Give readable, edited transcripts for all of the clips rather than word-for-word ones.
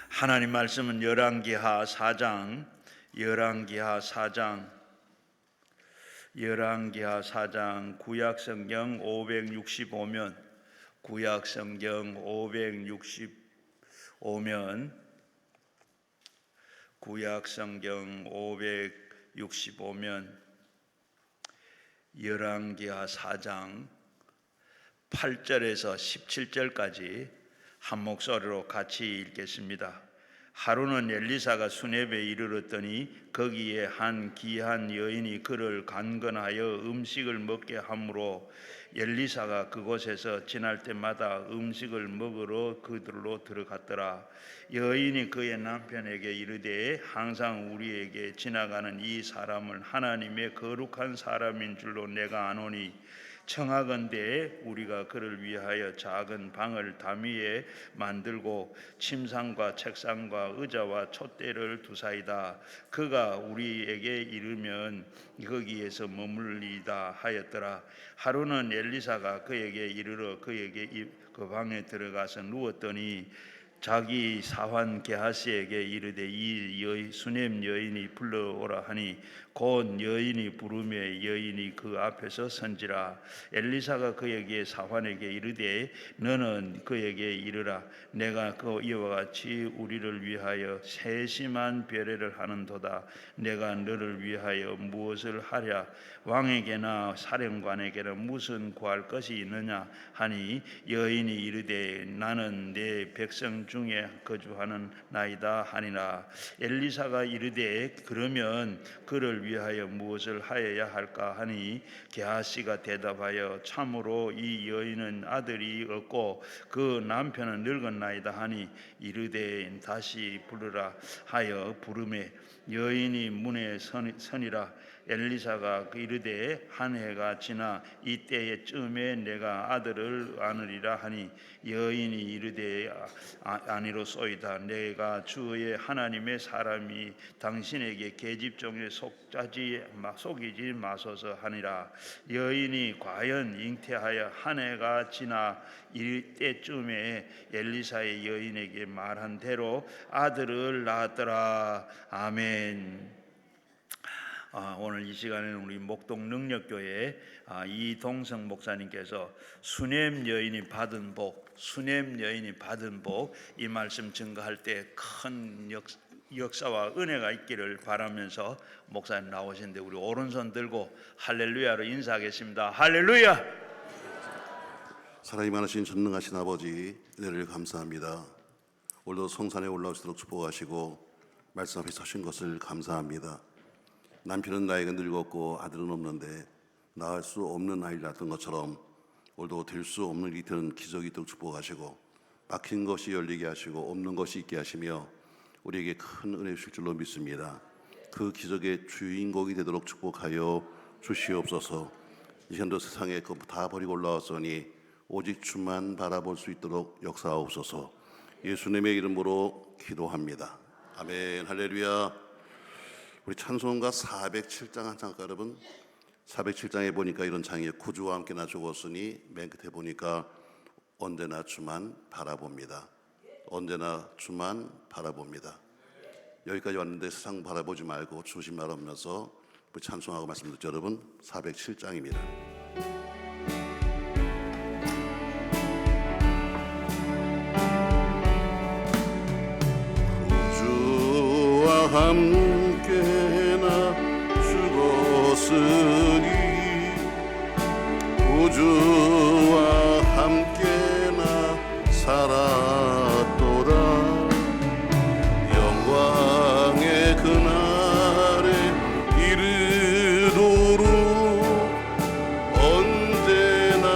하나님 말씀은 열왕기하 4장 구약성경 565면 열왕기하 4장 8절에서 17절까지 한 목소리로 같이 읽겠습니다. 하루는 엘리사가 수렙에 이르렀더니 거기에 한 귀한 여인이 그를 간건하여 음식을 먹게 하므로 엘리사가 그곳에서 지날 때마다 음식을 먹으러 그들로 들어갔더라. 여인이 그의 남편에게 이르되 항상 우리에게 지나가는 이 사람은 하나님의 거룩한 사람인 줄로 내가 아노니 청하건대 우리가 그를 위하여 작은 방을 담 위에 만들고 침상과 책상과 의자와 촛대를 두사이다. 그가 우리에게 이르면 거기에서 머물리다 하였더라. 하루는 엘리사가 그에게 이르러 그에게 그 방에 들어가서 누웠더니 자기 사환 게하시에게 이르되 이 수넴 여인이 불러오라 하니 곧 여인이 부르매 여인이 그 앞에서 선지라. 엘리사가 그에게 사환에게 이르되 너는 그에게 이르라. 내가 이와 같이 우리를 위하여 세심한 배려를 하는도다. 내가 너를 위하여 무엇을 하랴? 왕에게나 사령관에게나 무슨 구할 것이 있느냐 하니 여인이 이르되 나는 내 백성 중에 거주하는 나이다 하니라. 엘리사가 이르되 그러면 그를 위하여 무엇을 하여야 할까 하니 게하시가 대답하여 참으로 이 여인은 아들이 없고 그 남편은 늙었나이다 하니 이르되 다시 부르라 하여 부르매 여인이 문에 서니라. 엘리사가 이르되 한 해가 지나 이때에 쯤에 내가 아들을 않으리라 하니 여인이 이르되 아니로소이다. 내가 주의 하나님의 사람이 당신에게 계집종에 속이지 마소서 하니라. 여인이 과연 잉태하여 한 해가 지나 이때쯤에 엘리사의 여인에게 말한 대로 아들을 낳았더라. 아멘. 오늘 이 시간에는 우리 목동 능력교회 이동성 목사님께서 수넴 여인이 받은 복 이 말씀 증거할 때 큰 역사와 은혜가 있기를 바라면서 목사님 나오시는데 우리 오른손 들고 할렐루야로 인사하겠습니다. 할렐루야. 사랑이 많으신 전능하신 아버지 은혜를 감사합니다. 오늘도 성산에 올라오시도록 축복하시고 말씀 앞에 서신 것을 감사합니다. 남편은 나이가 늙었고 아들은 없는데 낳을 수 없는 아이를 낳았던 것처럼 오늘도 될 수 없는 일이 되는 기적이 있도록 축복하시고 막힌 것이 열리게 하시고 없는 것이 있게 하시며 우리에게 큰 은혜 주실 줄로 믿습니다. 그 기적의 주인공이 되도록 축복하여 주시옵소서. 이 현도 세상에 그거 다 버리고 올라왔으니 오직 주만 바라볼 수 있도록 역사하옵소서. 예수님의 이름으로 기도합니다. 아멘. 할렐루야. 우리 찬송가 407장 한 장할까 여러분? 407장에 보니까 이런 장이에요. 구주와 함께 나 죽었으니 맨 끝에 보니까 언제나 주만 바라봅니다. 언제나 주만 바라봅니다. 여기까지 왔는데 세상 바라보지 말고 주신 바라보면서 우리 찬송하고 말씀 듣죠 여러분. 407장입니다. 구주와 함께나 죽었으니 구주와 함께나 살았도다. 영광의 그날에 이르도록 언제나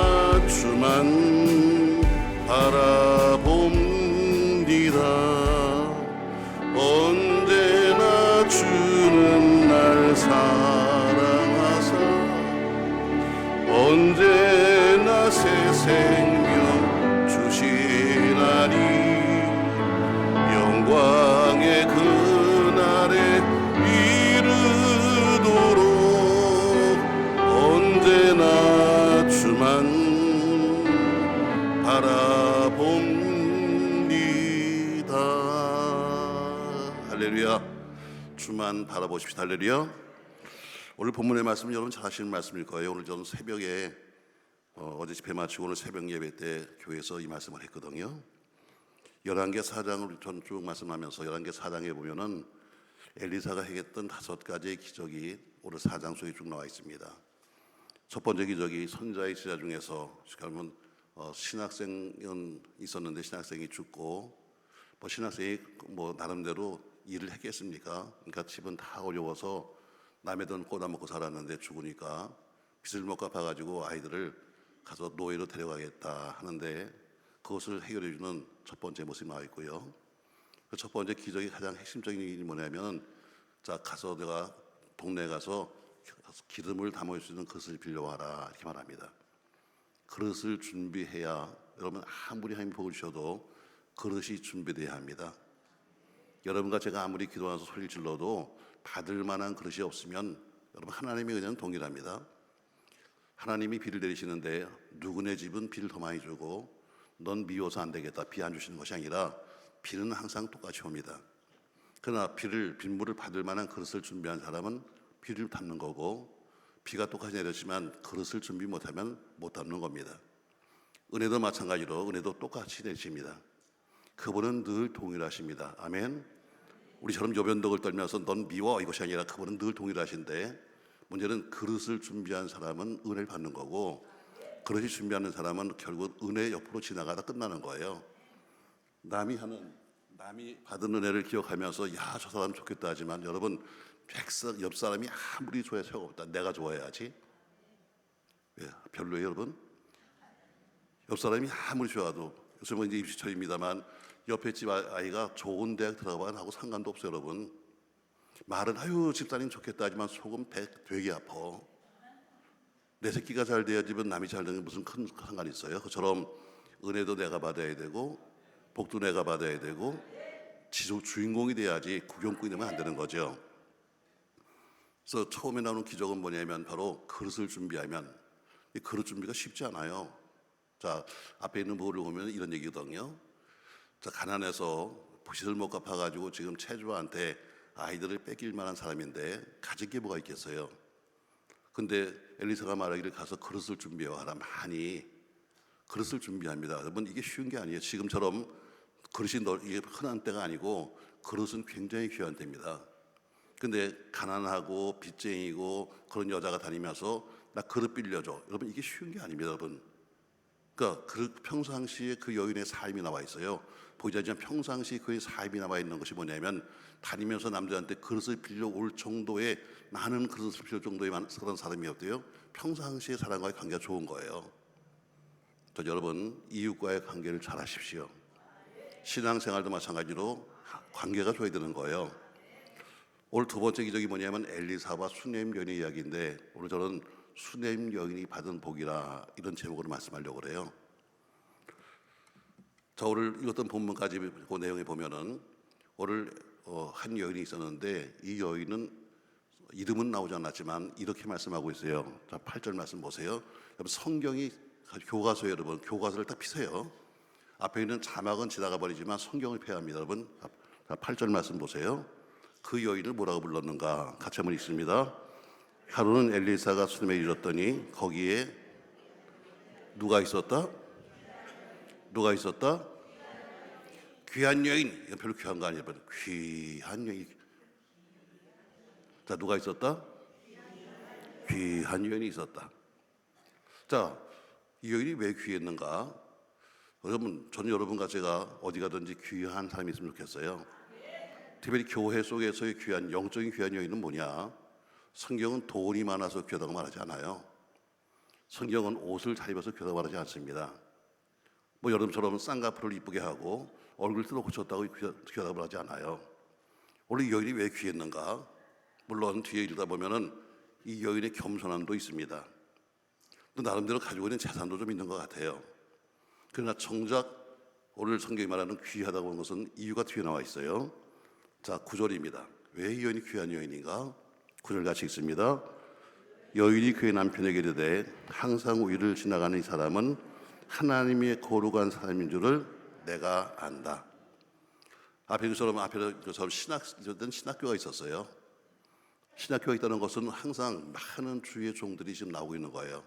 주만 바라봅니다. 언제나 주는 날 사랑하사 언제나 할렐루야. 주만 바라보십시오. 할렐루야. 오늘 본문의 말씀은 여러분 잘 아시는 말씀일 거예요. 오늘 저는 새벽에 어제 집회 마치고 오늘 새벽 예배 때 교회에서 이 말씀을 했거든요. 열왕기 4장을 전 쭉 말씀하면서 열왕기 4장에 보면은 엘리사가 행했던 5가지의 기적이 오늘 4장 속에 쭉 나와 있습니다. 첫 번째 기적이 선자의 제자 중에서 그러면 신학생은 있었는데 신학생이 죽고 신학생이 나름대로 일을 했겠습니까? 그러니까 집은 다 어려워서 남의 돈 꽂아먹고 살았는데 죽으니까 빚을 못 갚아가지고 아이들을 가서 노예로 데려가겠다 하는데 그것을 해결해주는 첫 번째 모습이 나와 있고요. 그 첫 번째 기적의 가장 핵심적인 일이 뭐냐면, 자 가서 내가 동네에 가서 기름을 담을 수 있는 그릇을 빌려와라 이렇게 말합니다. 그릇을 준비해야, 여러분 아무리 하나님 복을 주셔도 그릇이 준비돼야 합니다. 여러분과 제가 아무리 기도하면서 소리를 질러도 받을 만한 그릇이 없으면 여러분 하나님이 그냥 동일합니다. 하나님이 비를 내리시는데 누구네 집은 비를 더 많이 주고 넌 미워서 안 되겠다 비 안 주시는 것이 아니라 비는 항상 똑같이 옵니다. 그러나 빗물을 받을 만한 그릇을 준비한 사람은 비를 담는 거고, 비가 똑같이 내렸지만 그릇을 준비 못하면 못 담는 겁니다. 은혜도 마찬가지로 은혜도 똑같이 내십니다. 그분은 늘 동일하십니다. 아멘. 우리처럼 요변덕을 떨면서 넌 미워 이것이 아니라 그분은 늘 동일하신데, 문제는 그릇을 준비한 사람은 은혜를 받는 거고 그릇이 준비하는 사람은 결국 은혜 옆으로 지나가다 끝나는 거예요. 남이 받은 은혜를 기억하면서 야 저 사람 좋겠다 하지만 여러분 옆 사람이 아무리 좋아야 소용없다. 내가 좋아야지. 왜? 별로예요 여러분? 옆 사람이 아무리 좋아도, 요즘은 이제 입시철입니다만 옆에 집 아이가 좋은 대학 들어가면 하고 상관도 없어요 여러분. 말은 아유 집사님 좋겠다 하지만 속은 되게 아파. 내 새끼가 잘 돼야지만 남이 잘 되는 게 무슨 큰 상관이 있어요? 그처럼 은혜도 내가 받아야 되고 복도 내가 받아야 되고 주인공이 돼야지 구경꾼이 되면 안 되는 거죠. 그래서 처음에 나오는 기적은 뭐냐면 바로 그릇을 준비하면, 이 그릇 준비가 쉽지 않아요. 자 앞에 있는 부분을 보면 이런 얘기거든요. 자 가난해서 빚을 못 갚아가지고 지금 채주한테 아이들을 뺏길 만한 사람인데 가진 게 뭐가 있겠어요? 근데 엘리사가 말하기를 가서 그릇을 준비해와라. 많이 그릇을 준비합니다. 여러분 이게 쉬운 게 아니에요. 지금처럼 그릇이 이게 흔한 때가 아니고 그릇은 굉장히 귀한 때입니다. 근데 가난하고 빚쟁이고 그런 여자가 다니면서 나 그릇 빌려줘. 여러분 이게 쉬운 게 아닙니다 여러분. 그러니까 평상시에 그 여인의 삶이 나와 있어요. 보이지 않지만 평상시 그의 삶이 나와 있는 것이 뭐냐면, 다니면서 남자한테 그릇을 빌려올 정도의, 많은 그릇을 빌려올 정도의 그런 사람이었대요. 평상시에 사람과의 관계가 좋은 거예요. 여러분 이웃과의 관계를 잘 하십시오. 신앙생활도 마찬가지로 관계가 좋아야 되는 거예요. 오늘 두 번째 기적이 뭐냐면 엘리사와 수넴 여인의 이야기인데, 오늘 저는 수넴 여인이 받은 복이라 이런 제목으로 말씀하려고 그래요. 자 오늘 읽었던 본문까지 그 내용에 보면은 오늘 한 여인이 있었는데 이 여인은 이름은 나오지 않았지만 이렇게 말씀하고 있어요. 자 8절 말씀 보세요. 여러분 성경이 교과서에 여러분 교과서를 딱 피세요. 앞에 있는 자막은 지나가 버리지만 성경을 펴야 합니다 여러분. 자 8절 말씀 보세요. 그 여인을 뭐라고 불렀는가? 같이 한번 읽습니다. 하루는 엘리사가 수넴에 이르렀더니 거기에 누가 있었다? 누가 있었다? 귀한 여인. 이거 별로 귀한 거 아니에요. 귀한 여인. 자 누가 있었다? 귀한 여인이 있었다. 자 이 여인이 왜 귀했는가? 여러분 저는 여러분과 제가 어디 가든지 귀한 사람이 있으면 좋겠어요. 특별히 교회 속에서의 귀한, 영적인 귀한 여인은 뭐냐? 성경은 돈이 많아서 귀하다고 말하지 않아요. 성경은 옷을 잘 입어서 귀하다고 말하지 않습니다. 여러분처럼 쌍꺼풀을 이쁘게 하고 얼굴도 고쳤다고 귀하다고 말하지 않아요. 원래 이 여인이 왜 귀했는가? 물론 뒤에 읽다 보면은 이 여인의 겸손함도 있습니다. 또 나름대로 가지고 있는 재산도 좀 있는 것 같아요. 그러나 정작 오늘 성경이 말하는 귀하다고 하는 것은 이유가 뒤에 나와 있어요. 자 9절입니다. 왜 이 여인이 귀한 여인인가? 9절 같이 읽습니다. 여인이 그의 남편에게 이르되 항상 위를 지나가는 이 사람은 하나님의 거룩한 사람인 줄을 내가 안다. 앞에 그처럼 신학교가 있었어요. 신학교가 있다는 것은 항상 많은 주의 종들이 지금 나오고 있는 거예요.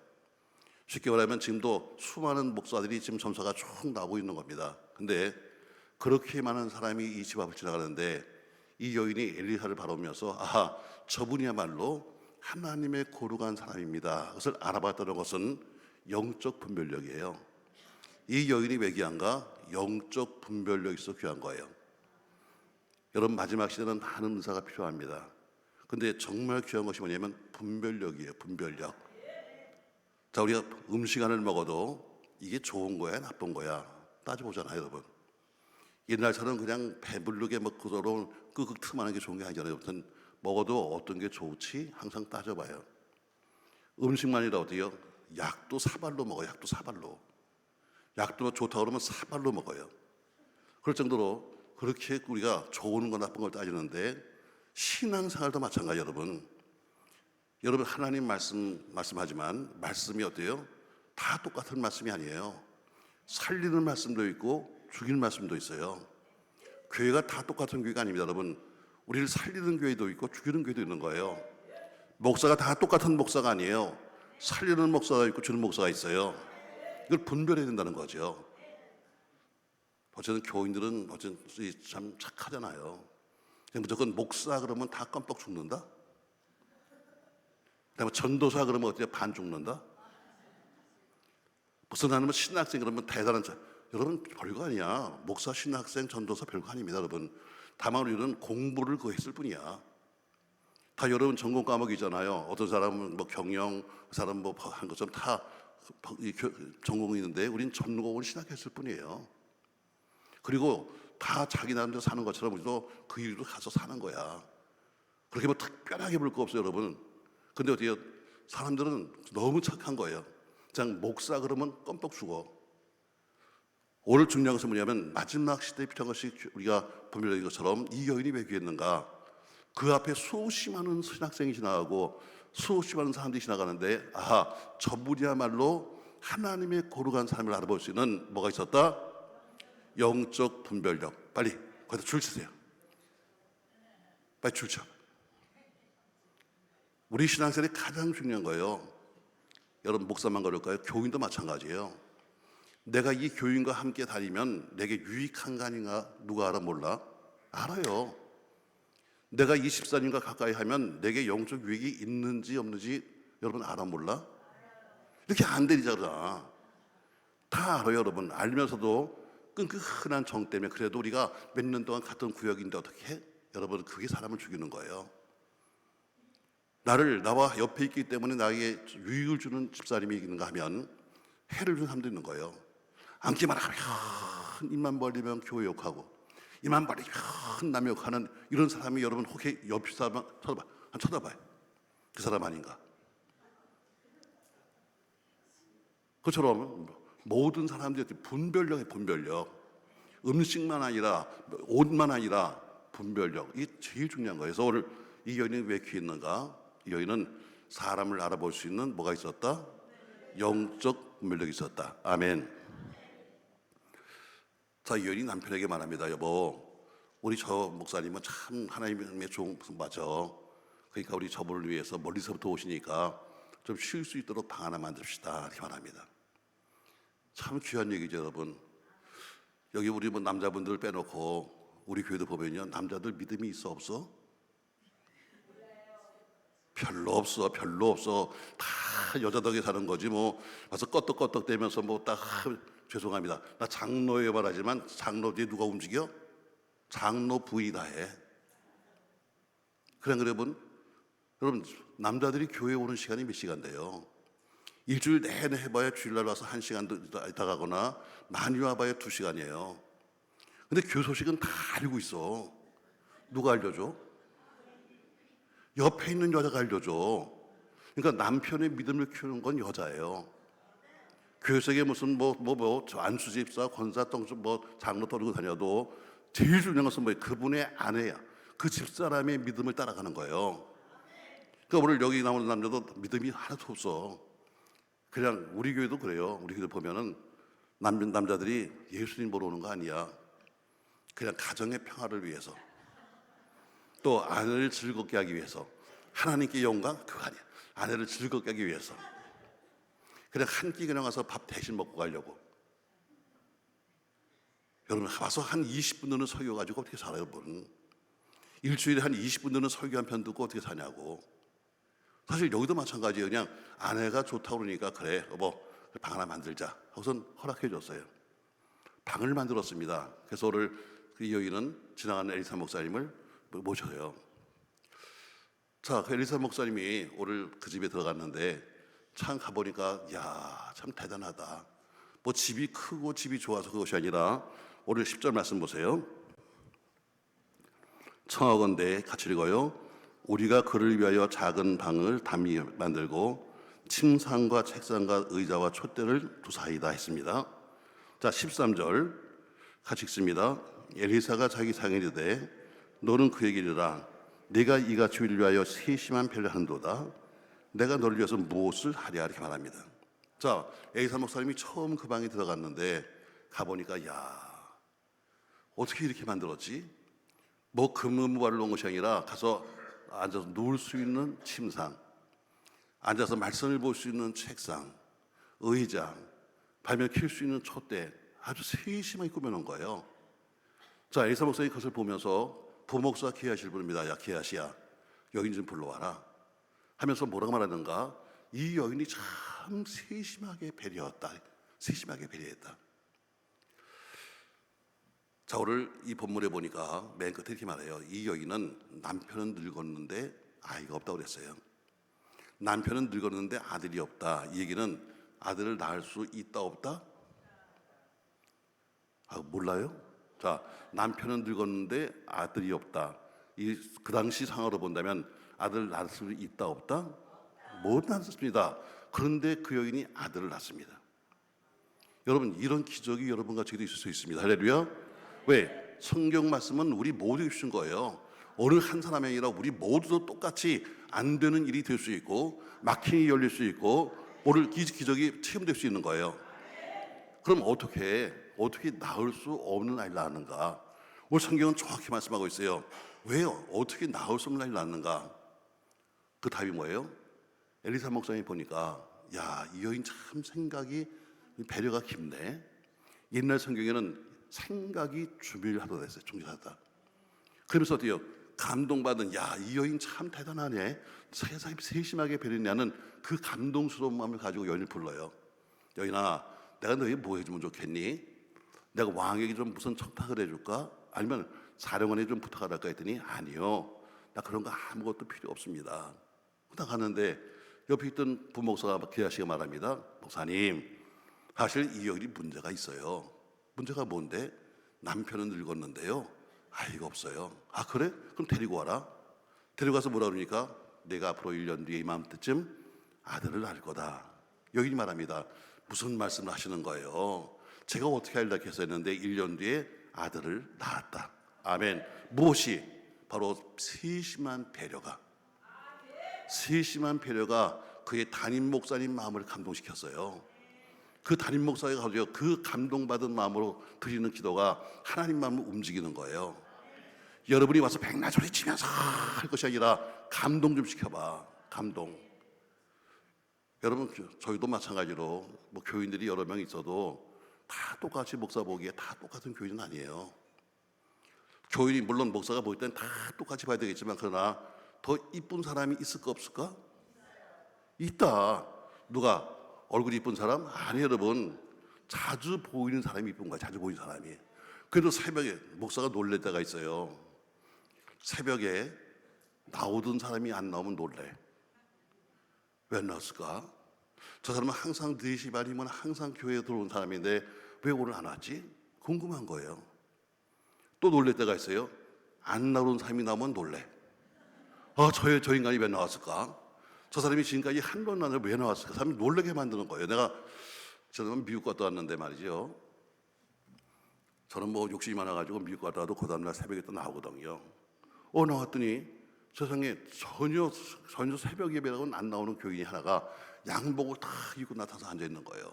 쉽게 말하면 지금도 수많은 목사들이 지금 전사가 쭉 나오고 있는 겁니다. 근데 그렇게 많은 사람이 이 집 앞을 지나가는데 이 여인이 엘리사를 바라보면서 아하, 저분이야말로 하나님의 거룩한 사람입니다. 그것을 알아봤다는 것은 영적 분별력이에요. 이 여인이 왜 귀한가? 영적 분별력이 있어 귀한 거예요. 여러분, 마지막 시대는 많은 은사가 필요합니다. 근데 정말 귀한 것이 뭐냐면 분별력이에요. 분별력. 자, 우리가 음식 하나를 먹어도 이게 좋은 거야 나쁜 거야 따져보잖아요, 여러분. 옛날처럼 그냥 배부르게 먹고 서로 끄끄 틈하는 게 좋은 게 아니잖아요. 아무튼 먹어도 어떤 게 좋지 항상 따져봐요. 음식만이라 어때요? 약도 사발로 먹어요. 약도 사발로. 약도 좋다고 그러면 사발로 먹어요. 그럴 정도로 그렇게 우리가 좋은 거 나쁜 걸 따지는데 신앙생활도 마찬가지. 여러분 하나님 말씀하지만 말씀이 어때요? 다 똑같은 말씀이 아니에요. 살리는 말씀도 있고 죽이는 말씀도 있어요. 교회가 다 똑같은 교회가 아닙니다, 여러분. 우리를 살리는 교회도 있고 죽이는 교회도 있는 거예요. 목사가 다 똑같은 목사가 아니에요. 살리는 목사가 있고 죽이는 목사가 있어요. 이걸 분별해야 된다는 거죠. 어쨌든 교인들은 어쨌든 참 착하잖아요. 무조건 목사 그러면 다 껌뻑 죽는다? 그다음에 전도사 그러면 어떻게 반 죽는다? 무슨 하나님은 신학생 그러면 대단한 자. 여러분 별거 아니야. 목사, 신학생, 전도사 별거 아닙니다, 여러분. 다만 우리는 공부를 그 했을 뿐이야. 다 여러분 전공 과목이잖아요. 어떤 사람은 뭐 경영, 그 사람 뭐 한 것처럼 다 전공이 있는데 우리는 전공을 신학했을 뿐이에요. 그리고 다 자기 나름대로 사는 것처럼 우리도 그 일로 가서 사는 거야. 그렇게 뭐 특별하게 볼 거 없어요, 여러분. 근데 어때요? 사람들은 너무 착한 거예요. 그냥 목사 그러면 껌뻑 죽어. 오늘 중요한 것은 뭐냐면 마지막 시대에 필요한 것이 우리가 분별된 것처럼 이 여인이 왜 귀했는가? 그 앞에 수없이 많은 신학생이 지나가고 수없이 많은 사람들이 지나가는데 아하, 저분이야말로 하나님의 거룩한 삶을 알아볼 수 있는 뭐가 있었다? 영적 분별력. 빨리 거기다 줄 치세요. 빨리 줄 쳐. 우리 신앙생활이 가장 중요한 거예요. 여러분 목사만 그럴까요? 교인도 마찬가지예요. 내가 이 교인과 함께 다니면 내게 유익한가 아닌가 누가 알아? 몰라? 알아요. 내가 24년과 가까이 하면 내게 영적 유익이 있는지 없는지 여러분 알아? 몰라? 이렇게 안 되잖아. 다 알아요, 여러분. 알면서도 끈끈한 정 때문에 그래도 우리가 몇 년 동안 같은 구역인데 어떻게 해? 여러분 그게 사람을 죽이는 거예요. 나와 옆에 있기 때문에 나에게 유익을 주는 집사님이 있는가 하면 해를 주는 사람도 있는 거예요. 앉기만 하면 입만 벌리면 교회 욕하고 입만 벌리면 남 욕하는 이런 사람이 여러분 혹시 옆 사람 쳐다봐요. 그 사람 아닌가? 그처럼 모든 사람들이 분별력에 분별력. 음식만 아니라 옷만 아니라 분별력. 이게 제일 중요한 거예요. 그래서 오늘 이 여인이 왜 귀했는가? 이 여인은 사람을 알아볼 수 있는 뭐가 있었다? 영적 분별력이 있었다. 아멘. 자, 이 여인이 남편에게 말합니다. 여보, 우리 저 목사님은 참 하나님의 좋은 맞아. 그러니까 우리 저분을 위해서 멀리서부터 오시니까 좀 쉴 수 있도록 방 하나 만듭시다. 이렇게 말합니다. 참 귀한 얘기죠, 여러분. 여기 우리 뭐 남자분들 빼놓고 우리 교회도 보면요, 남자들 믿음이 있어 없어? 별로 없어. 다 여자 덕에 사는 거지 뭐. 와서 껐덕껐덕대면서 뭐 딱 죄송합니다. 나 장로에 말하지만 장로 뒤에 누가 움직여? 장로 부인이 다 해. 그래 여러분 남자들이 교회에 오는 시간이 몇 시간 돼요? 일주일 내내 해봐야 주일날 와서 1시간 있다 가거나 많이 와봐야 2시간이에요. 근데 교회 소식은 다 알고 있어. 누가 알려줘? 옆에 있는 여자가 알려줘. 그러니까 남편의 믿음을 키우는 건 여자예요. 교회 속에 무슨 안수 집사, 권사, 똥수 장로 떠들고 다녀도 제일 중요한 것은 그분의 아내야. 그 집사람의 믿음을 따라가는 거예요. 그러니까 오늘 여기 나오는 남자도 믿음이 하나도 없어. 그냥 우리 교회도 그래요. 우리 교회 보면은 남자들이 예수님 보러 오는 거 아니야. 그냥 가정의 평화를 위해서, 또 아내를 즐겁게 하기 위해서, 하나님께 영광 그거 아니야. 아내를 즐겁게 하기 위해서 그냥 한 끼 그냥 와서 밥 대신 먹고 가려고. 여러분 와서 한 20분 드는 설교 가지고 어떻게 살아요? 여러분 일주일에 한 20분 드는 설교 한 편 듣고 어떻게 사냐고. 사실 여기도 마찬가지예요. 그냥 아내가 좋다고 그러니까 그래 여보 방 하나 만들자 하고선 허락해 줬어요. 방을 만들었습니다. 그래서 오늘 그 여인은 지나가는 엘리사 목사님을 모셔요. 자, 그 엘리사 목사님이 오늘 그 집에 들어갔는데 참 가보니까 야, 참 대단하다. 뭐 집이 크고 집이 좋아서 그것이 아니라 오늘 10절 말씀 보세요. 청하건대 같이 읽어요. 우리가 그를 위하여 작은 방을 담이 만들고 침상과 책상과 의자와 촛대를 두사이다 했습니다. 자, 13절 같이 읽습니다. 엘리사가 자기 상에 이르되 너는 그에게 이르라 내가 이같이 우리를 위하여 세심한 배를 한도다. 내가 너를 위해서 무엇을 하랴 이렇게 말합니다. 자, 엘리사 목사님이 처음 그 방에 들어갔는데 가보니까 야 어떻게 이렇게 만들었지? 뭐 금은무발을 놓은 것이 아니라 가서 앉아서 누울 수 있는 침상, 앉아서 말씀을 볼 수 있는 책상, 의자, 발명 킬 수 있는 촛대 아주 세심하게 꾸며놓은 거예요. 자, 엘리사 목사님이 그것을 보면서 부목사 기하시를 부릅니다. 야 기하시야 여인 좀 불러와라 하면서 뭐라고 말하는가? 이 여인이 참 세심하게 배려했다. 세심하게 배려했다. 자, 오늘 이 본문에 보니까 맨 끝에 이렇게 말해요. 이 여인은 남편은 늙었는데 아이가 없다고 그랬어요. 남편은 늙었는데 아들이 없다. 이 얘기는 아들을 낳을 수 있다 없다? 아, 몰라요? 자, 남편은 늙었는데 아들이 없다. 그 당시 상황으로 본다면 아들을 낳을 수 있다 없다? 못 낳습니다. 그런데 그 여인이 아들을 낳습니다. 여러분 이런 기적이 여러분과 저에도 있을 수 있습니다. 할렐루야. 왜? 성경 말씀은 우리 모두에게 주신 거예요. 어느 한 사람이 아니라 우리 모두도 똑같이 안 되는 일이 될 수 있고 막힌 일이 열릴 수 있고 오늘 기적이 체험될 수 있는 거예요. 그럼 어떻게 낳을 수 없는 아이를 낳는가? 오늘 성경은 정확히 말씀하고 있어요. 왜요? 어떻게 낳을 수 없는 아이를 낳는가? 그 답이 뭐예요? 엘리사 목사님 보니까 야, 이 여인 참 생각이 배려가 깊네. 옛날 성경에는 생각이 주밀하다 됐어요. 충실하다. 그러면서 어때요? 감동받은 야, 이 여인 참 대단하네. 세상에 세심하게 배려냐는 그 감동스러운 마음을 가지고 여인을 불러요. 여인아, 내가 너에게 뭐 해주면 좋겠니? 내가 왕에게 좀 무슨 척탁을 해줄까? 아니면 사령관에게 좀 부탁을 할까 했더니 아니요. 나 그런 거 아무것도 필요 없습니다. 딱 하는데 옆에 있던 부목사가 기하씨가 말합니다. 목사님, 사실 이 여인이 문제가 있어요. 문제가 뭔데? 남편은 늙었는데요. 아이가 없어요. 아 그래? 그럼 데리고 와라. 데리고 가서 뭐라 그러니까 내가 앞으로 1년 뒤에 이맘때쯤 아들을 낳을 거다. 여인이 말합니다. 무슨 말씀을 하시는 거예요? 제가 어떻게 하려고 해서 했는데 1년 뒤에 아들을 낳았다. 아멘. 무엇이? 바로 세심한 배려가 그의 담임 목사님 마음을 감동시켰어요. 그 담임 목사가 가지고 그 감동받은 마음으로 드리는 기도가 하나님 마음을 움직이는 거예요. 여러분이 와서 백날 소리 치면서 할 것이 아니라 감동 좀 시켜봐. 감동. 여러분 저희도 마찬가지로 뭐 교인들이 여러 명 있어도 다 똑같이 목사 보기에 다 똑같은 교인은 아니에요. 교인이 물론 목사가 볼 때는 다 똑같이 봐야 되겠지만 그러나 더 이쁜 사람이 있을까 없을까? 있다. 누가? 얼굴이 이쁜 사람? 아니 여러분 자주 보이는 사람이 이쁜 거야. 자주 보이는 사람이. 그래도 새벽에 목사가 놀랄 때가 있어요. 새벽에 나오던 사람이 안 나오면 놀래. 왜 안 나왔을까? 저 사람은 항상 4시 반이면 항상 교회에 들어온 사람인데 왜 오늘 안 왔지? 궁금한 거예요. 또 놀랄 때가 있어요. 안 나오는 사람이 나오면 놀래. 저 인간이 왜 나왔을까? 저 사람이 지금까지 한 번 안에 왜 나왔을까? 사람이 놀라게 만드는 거예요. 저는 미국 갔다 왔는데 말이죠. 저는 뭐 욕심이 많아가지고 미국 갔다 와도 그 다음날 새벽에 또 나오거든요. 나왔더니 세상에 전혀 새벽 예배라고는 안 나오는 교인이 하나가 양복을 다 입고 나타나서 앉아 있는 거예요.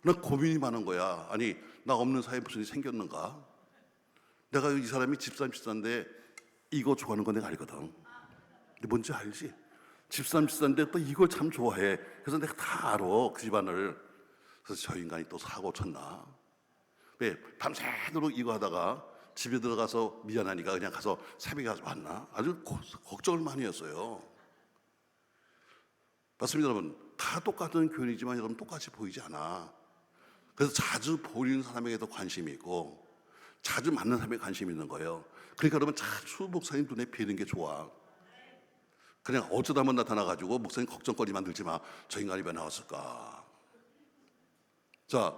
나 고민이 많은 거야. 아니 나 없는 사이에 무슨 일이 생겼는가? 내가 이 사람이 집사인데 이거 좋아하는 건 내가 알거든. 근데 뭔지 알지? 집사인데 또 이걸 참 좋아해. 그래서 내가 다 알아, 그 집안을. 그래서 저 인간이 또 사고 쳤나? 왜 밤새도록 이거 하다가 집에 들어가서 미안하니까 그냥 가서 새벽에 가서 왔나? 아주 걱정을 많이 했어요. 맞습니다, 여러분. 다 똑같은 교인이지만 여러분 똑같이 보이지 않아. 그래서 자주 보이는 사람에게도 관심이 있고 자주 만난 사람에게 관심이 있는 거예요. 그러니까 여러분 자주 목사님 눈에 뵈는 게 좋아. 그냥 어쩌다 한번 나타나가지고 목사님 걱정거리 만들지 마. 저 인간이 왜 나왔을까? 자,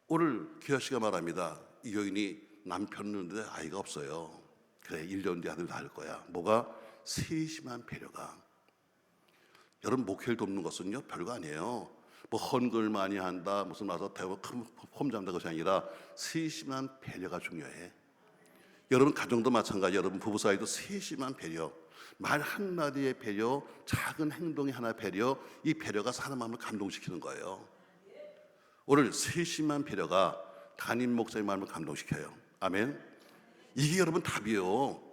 오늘 기아 씨가 말합니다. 이 여인이 남편을 낳는데 아이가 없어요. 그래, 1년 뒤에 아들 낳을 거야. 뭐가? 세심한 배려가. 여러분 목회를 돕는 것은요 별거 아니에요. 뭐 헌금을 많이 한다, 무슨 와서 대고 큰 폼잡는다 것이 아니라 세심한 배려가 중요해. 여러분 가정도 마찬가지. 여러분 부부 사이도 세심한 배려, 말 한마디의 배려, 작은 행동의 하나 배려, 이 배려가 사람 마음을 감동시키는 거예요. 오늘 세심한 배려가 담임 목사님 마음을 감동시켜요. 아멘. 이게 여러분 답이에요.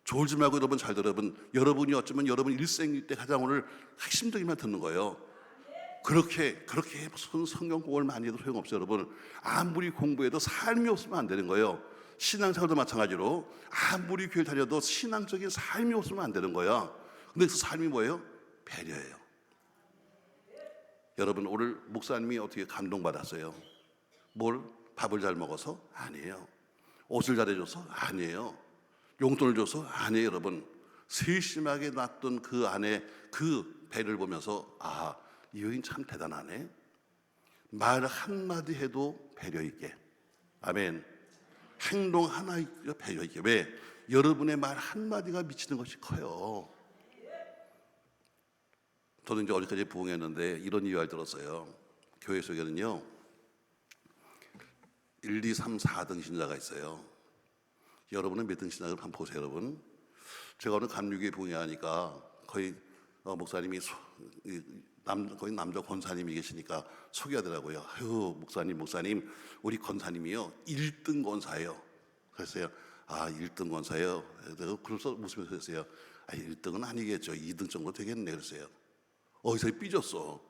졸지 말고 여러분 잘 들어. 여러분이 어쩌면 여러분 일생 때 가장 오늘 핵심적인 말 듣는 거예요. 그렇게 무슨 성경 공부를 많이 해도 소용없어요. 여러분 아무리 공부해도 삶이 없으면 안 되는 거예요. 신앙생활도 마찬가지로 아무리 교회 다녀도 신앙적인 삶이 없으면 안 되는 거야. 근데 그 삶이 뭐예요? 배려예요. 여러분 오늘 목사님이 어떻게 감동받았어요? 뭘? 밥을 잘 먹어서? 아니에요. 옷을 잘 해줘서? 아니에요. 용돈을 줘서? 아니에요. 여러분 세심하게 놨던 그 안에 그 배를 보면서 아, 이 여인 참 대단하네. 말 한마디 해도 배려 있게. 아멘. 행동 하나 배려 있게. 왜? 여러분의 말 한마디가 미치는 것이 커요. 저는 이제 어제까지 부흥했는데 이런 이야기를 들었어요. 교회 속에는요 1, 2, 3, 4등 신자가 있어요. 여러분은 몇 등 신자를 한번 보세요. 여러분 제가 오늘 감리교회 부흥회하니까 거의 목사님이 거의 남자 권사님이 계시니까 소개하더라고요. 아유 목사님 우리 권사님이요 1등 권사예요. 그랬어요. 아 1등 권사예요. 그래서 웃으면서 했어요. 아 1등은 아니겠죠. 2등 정도 되겠네. 그랬어요. 어디서 삐졌어.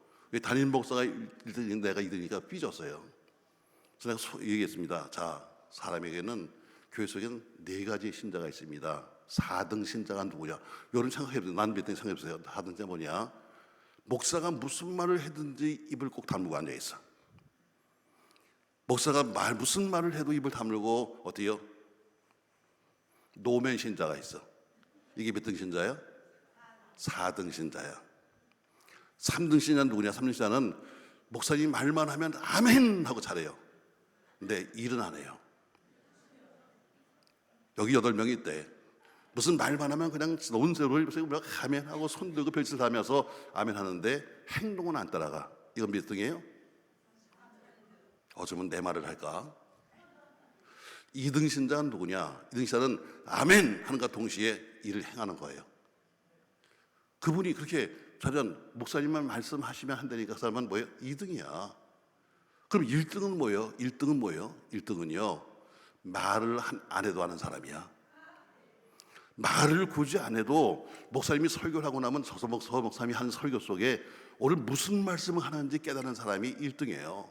담임 목사가 1등 내가 2등이니까 삐졌어요. 그래서 내가 얘기했습니다. 자, 사람에게는 교회 속에는 4가지 신자가 있습니다. 4등 신자가 누구냐? 여러분 생각해보세요. 난 몇 등 생각해보세요. 4등 신자 뭐냐? 목사가 무슨 말을 하든지 입을 꼭 다물고 앉아있어. 목사가 무슨 말을 해도 입을 다물고 어때요? 노면 신자가 있어. 이게 몇 등 신자야? 4등 신자야. 3등 신자는 누구냐? 3등 신자는 목사님 말만 하면 아멘 하고 잘해요. 근데 일은 안 해요. 여기 8명이 있대. 무슨 말만 하면 그냥 논세를 아멘 하고 손 들고 별짓을 하면서 아멘 하는데 행동은 안 따라가. 이건 몇 등이에요? 어쩌면 내 말을 할까? 2등 신자는 누구냐? 2등 신자는 아멘 하는 것과 동시에 일을 행하는 거예요. 그분이 그렇게 저는 목사님만 말씀하시면 한다니까 그 사람은 뭐예요? 2등이야. 그럼 1등은 뭐예요? 1등은 뭐예요? 1등은요 말을 안 해도 하는 사람이야. 말을 굳이 안 해도 목사님이 설교를 하고 나면 저 목사님이 한 설교 속에 오늘 무슨 말씀을 하는지 깨달은 사람이 1등이에요.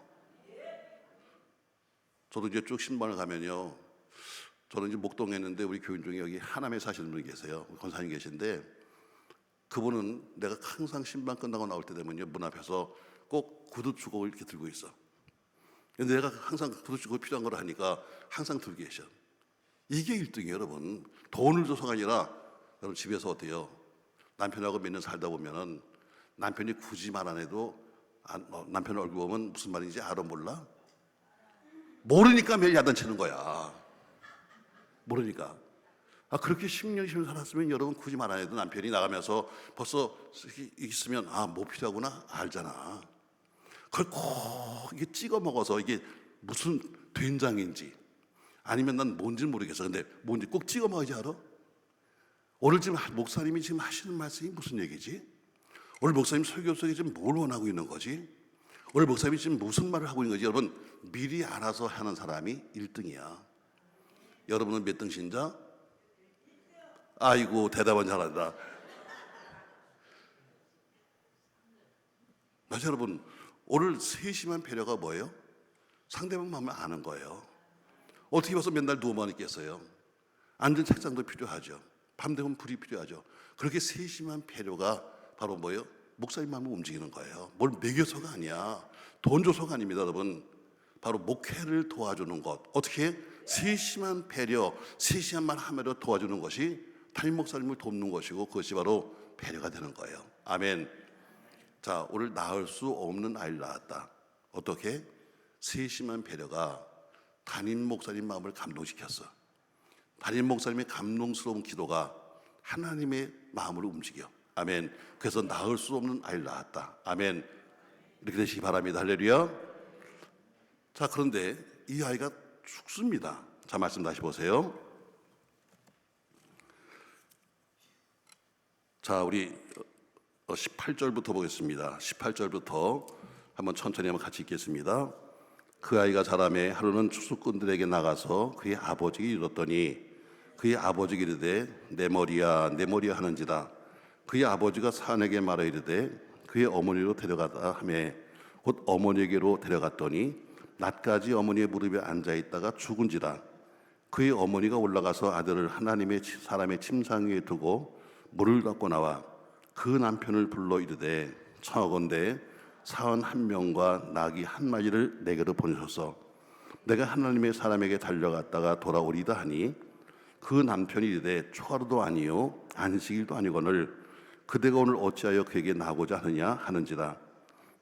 저도 이제 쭉 신방을 가면요, 저는 이제 목동에 있는데 우리 교인 중에 여기 하남에 사시는 분이 계세요. 권사님 계신데 그분은 내가 항상 신방 끝나고 나올 때 되면요 문 앞에서 꼭 구두 주걱을 이렇게 들고 있어. 근데 내가 항상 구두 주걱이 필요한 걸 하니까 항상 들고 계셔. 이게 1등이에요. 여러분 돈을 줘서가 아니라 여러분 집에서 어때요? 남편하고 몇 년 살다 보면은 남편이 굳이 말 안 해도 남편 얼굴 보면 무슨 말인지 알아 몰라? 모르니까 매일 야단치는 거야. 모르니까. 그렇게 10년, 20년 살았으면 여러분 굳이 말 안 해도 남편이 나가면서 벌써 있으면 뭐 필요하구나 알잖아. 그걸 꼭 이게 찍어 먹어서 이게 무슨 된장인지 아니면 난 뭔지 모르겠어. 근데 뭔지 꼭 찍어 먹어야지 알아? 오늘 지금 목사님이 지금 하시는 말씀이 무슨 얘기지? 오늘 목사님 설교 속에 지금 뭘 원하고 있는 거지? 오늘 목사님이 지금 무슨 말을 하고 있는 거지? 여러분 미리 알아서 하는 사람이 1등이야. 여러분은 몇 등 신자? 아이고, 대답은 잘한다. 맞아요, 여러분. 오늘 세심한 배려가 뭐예요? 상대방 마음을 아는 거예요. 어떻게 봐서 맨날 누워만 있겠어요? 앉은 책상도 필요하죠. 밤 되면 불이 필요하죠. 그렇게 세심한 배려가 바로 뭐예요? 목사님 마음을 움직이는 거예요. 뭘 먹여서가 아니야. 돈 줘서가 아닙니다, 여러분. 바로 목회를 도와주는 것. 어떻게? 세심한 배려, 세심한 말 하면서 도와주는 것이 담임 목사님을 돕는 것이고, 그것이 바로 배려가 되는 거예요. 아멘. 자, 오늘 낳을 수 없는 아이를 낳았다. 어떻게? 세심한 배려가 담임 목사님 마음을 감동시켰어. 담임 목사님의 감동스러운 기도가 하나님의 마음을 움직여. 아멘. 그래서 낳을 수 없는 아이를 낳았다. 아멘. 이렇게 되시기 바랍니다. 할렐루야. 자, 그런데 이 아이가 죽습니다. 자, 말씀 다시 보세요. 자, 우리 18절부터 보겠습니다. 18절부터 한번 천천히 한번 같이 읽겠습니다. 그 아이가 자라매 하루는 추수꾼들에게 나가서 그의 아버지에게 이르렀더니 그의 아버지가 이르되 내 머리야 내 머리야 하는지라. 그의 아버지가 사내게 말하 이르되 그의 어머니로 데려가다 하매 곧 어머니에게로 데려갔더니 낮까지 어머니의 무릎에 앉아 있다가 죽은지라. 그의 어머니가 올라가서 아들을 하나님의 사람의 침상 위에 두고 물을 갖고 나와 그 남편을 불러 이르되 청하건대 사원 한 명과 나귀 한 마리를 내게로 보내소서. 내가 하나님의 사람에게 달려갔다가 돌아오리다 하니 그 남편이 이르되 초하루도 아니요 안식일도 아니거늘 그대가 오늘 어찌하여 그에게 나고자 하느냐 하는지라.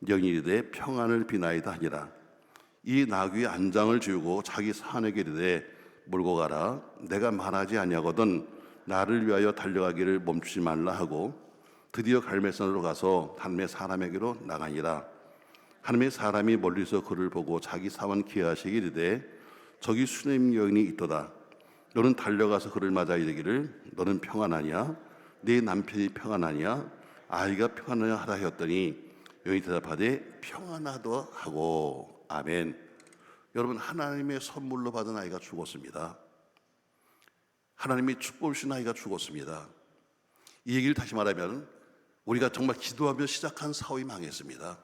영이 이르되 평안을 비나이다 하니라. 이 나귀의 안장을 지우고 자기 사내에게 이르되 몰고 가라. 내가 말하지 아니하거든 나를 위하여 달려가기를 멈추지 말라 하고 드디어 갈멜산으로 가서 하나님의 사람에게로 나가니라. 하나님의 사람이 멀리서 그를 보고 자기 사원 기하시기 이르되 저기 수냄 여인이 있도다. 너는 달려가서 그를 맞아 이르기를 너는 평안하냐? 네 남편이 평안하냐? 아이가 평안하냐 하라 하였더니 여인이 대답하되 평안하다 하고. 아멘. 여러분, 하나님의 선물로 받은 아이가 죽었습니다. 하나님이 축복을 주신 아이가 죽었습니다. 이 얘기를 다시 말하면 우리가 정말 기도하며 시작한 사업이 망했습니다.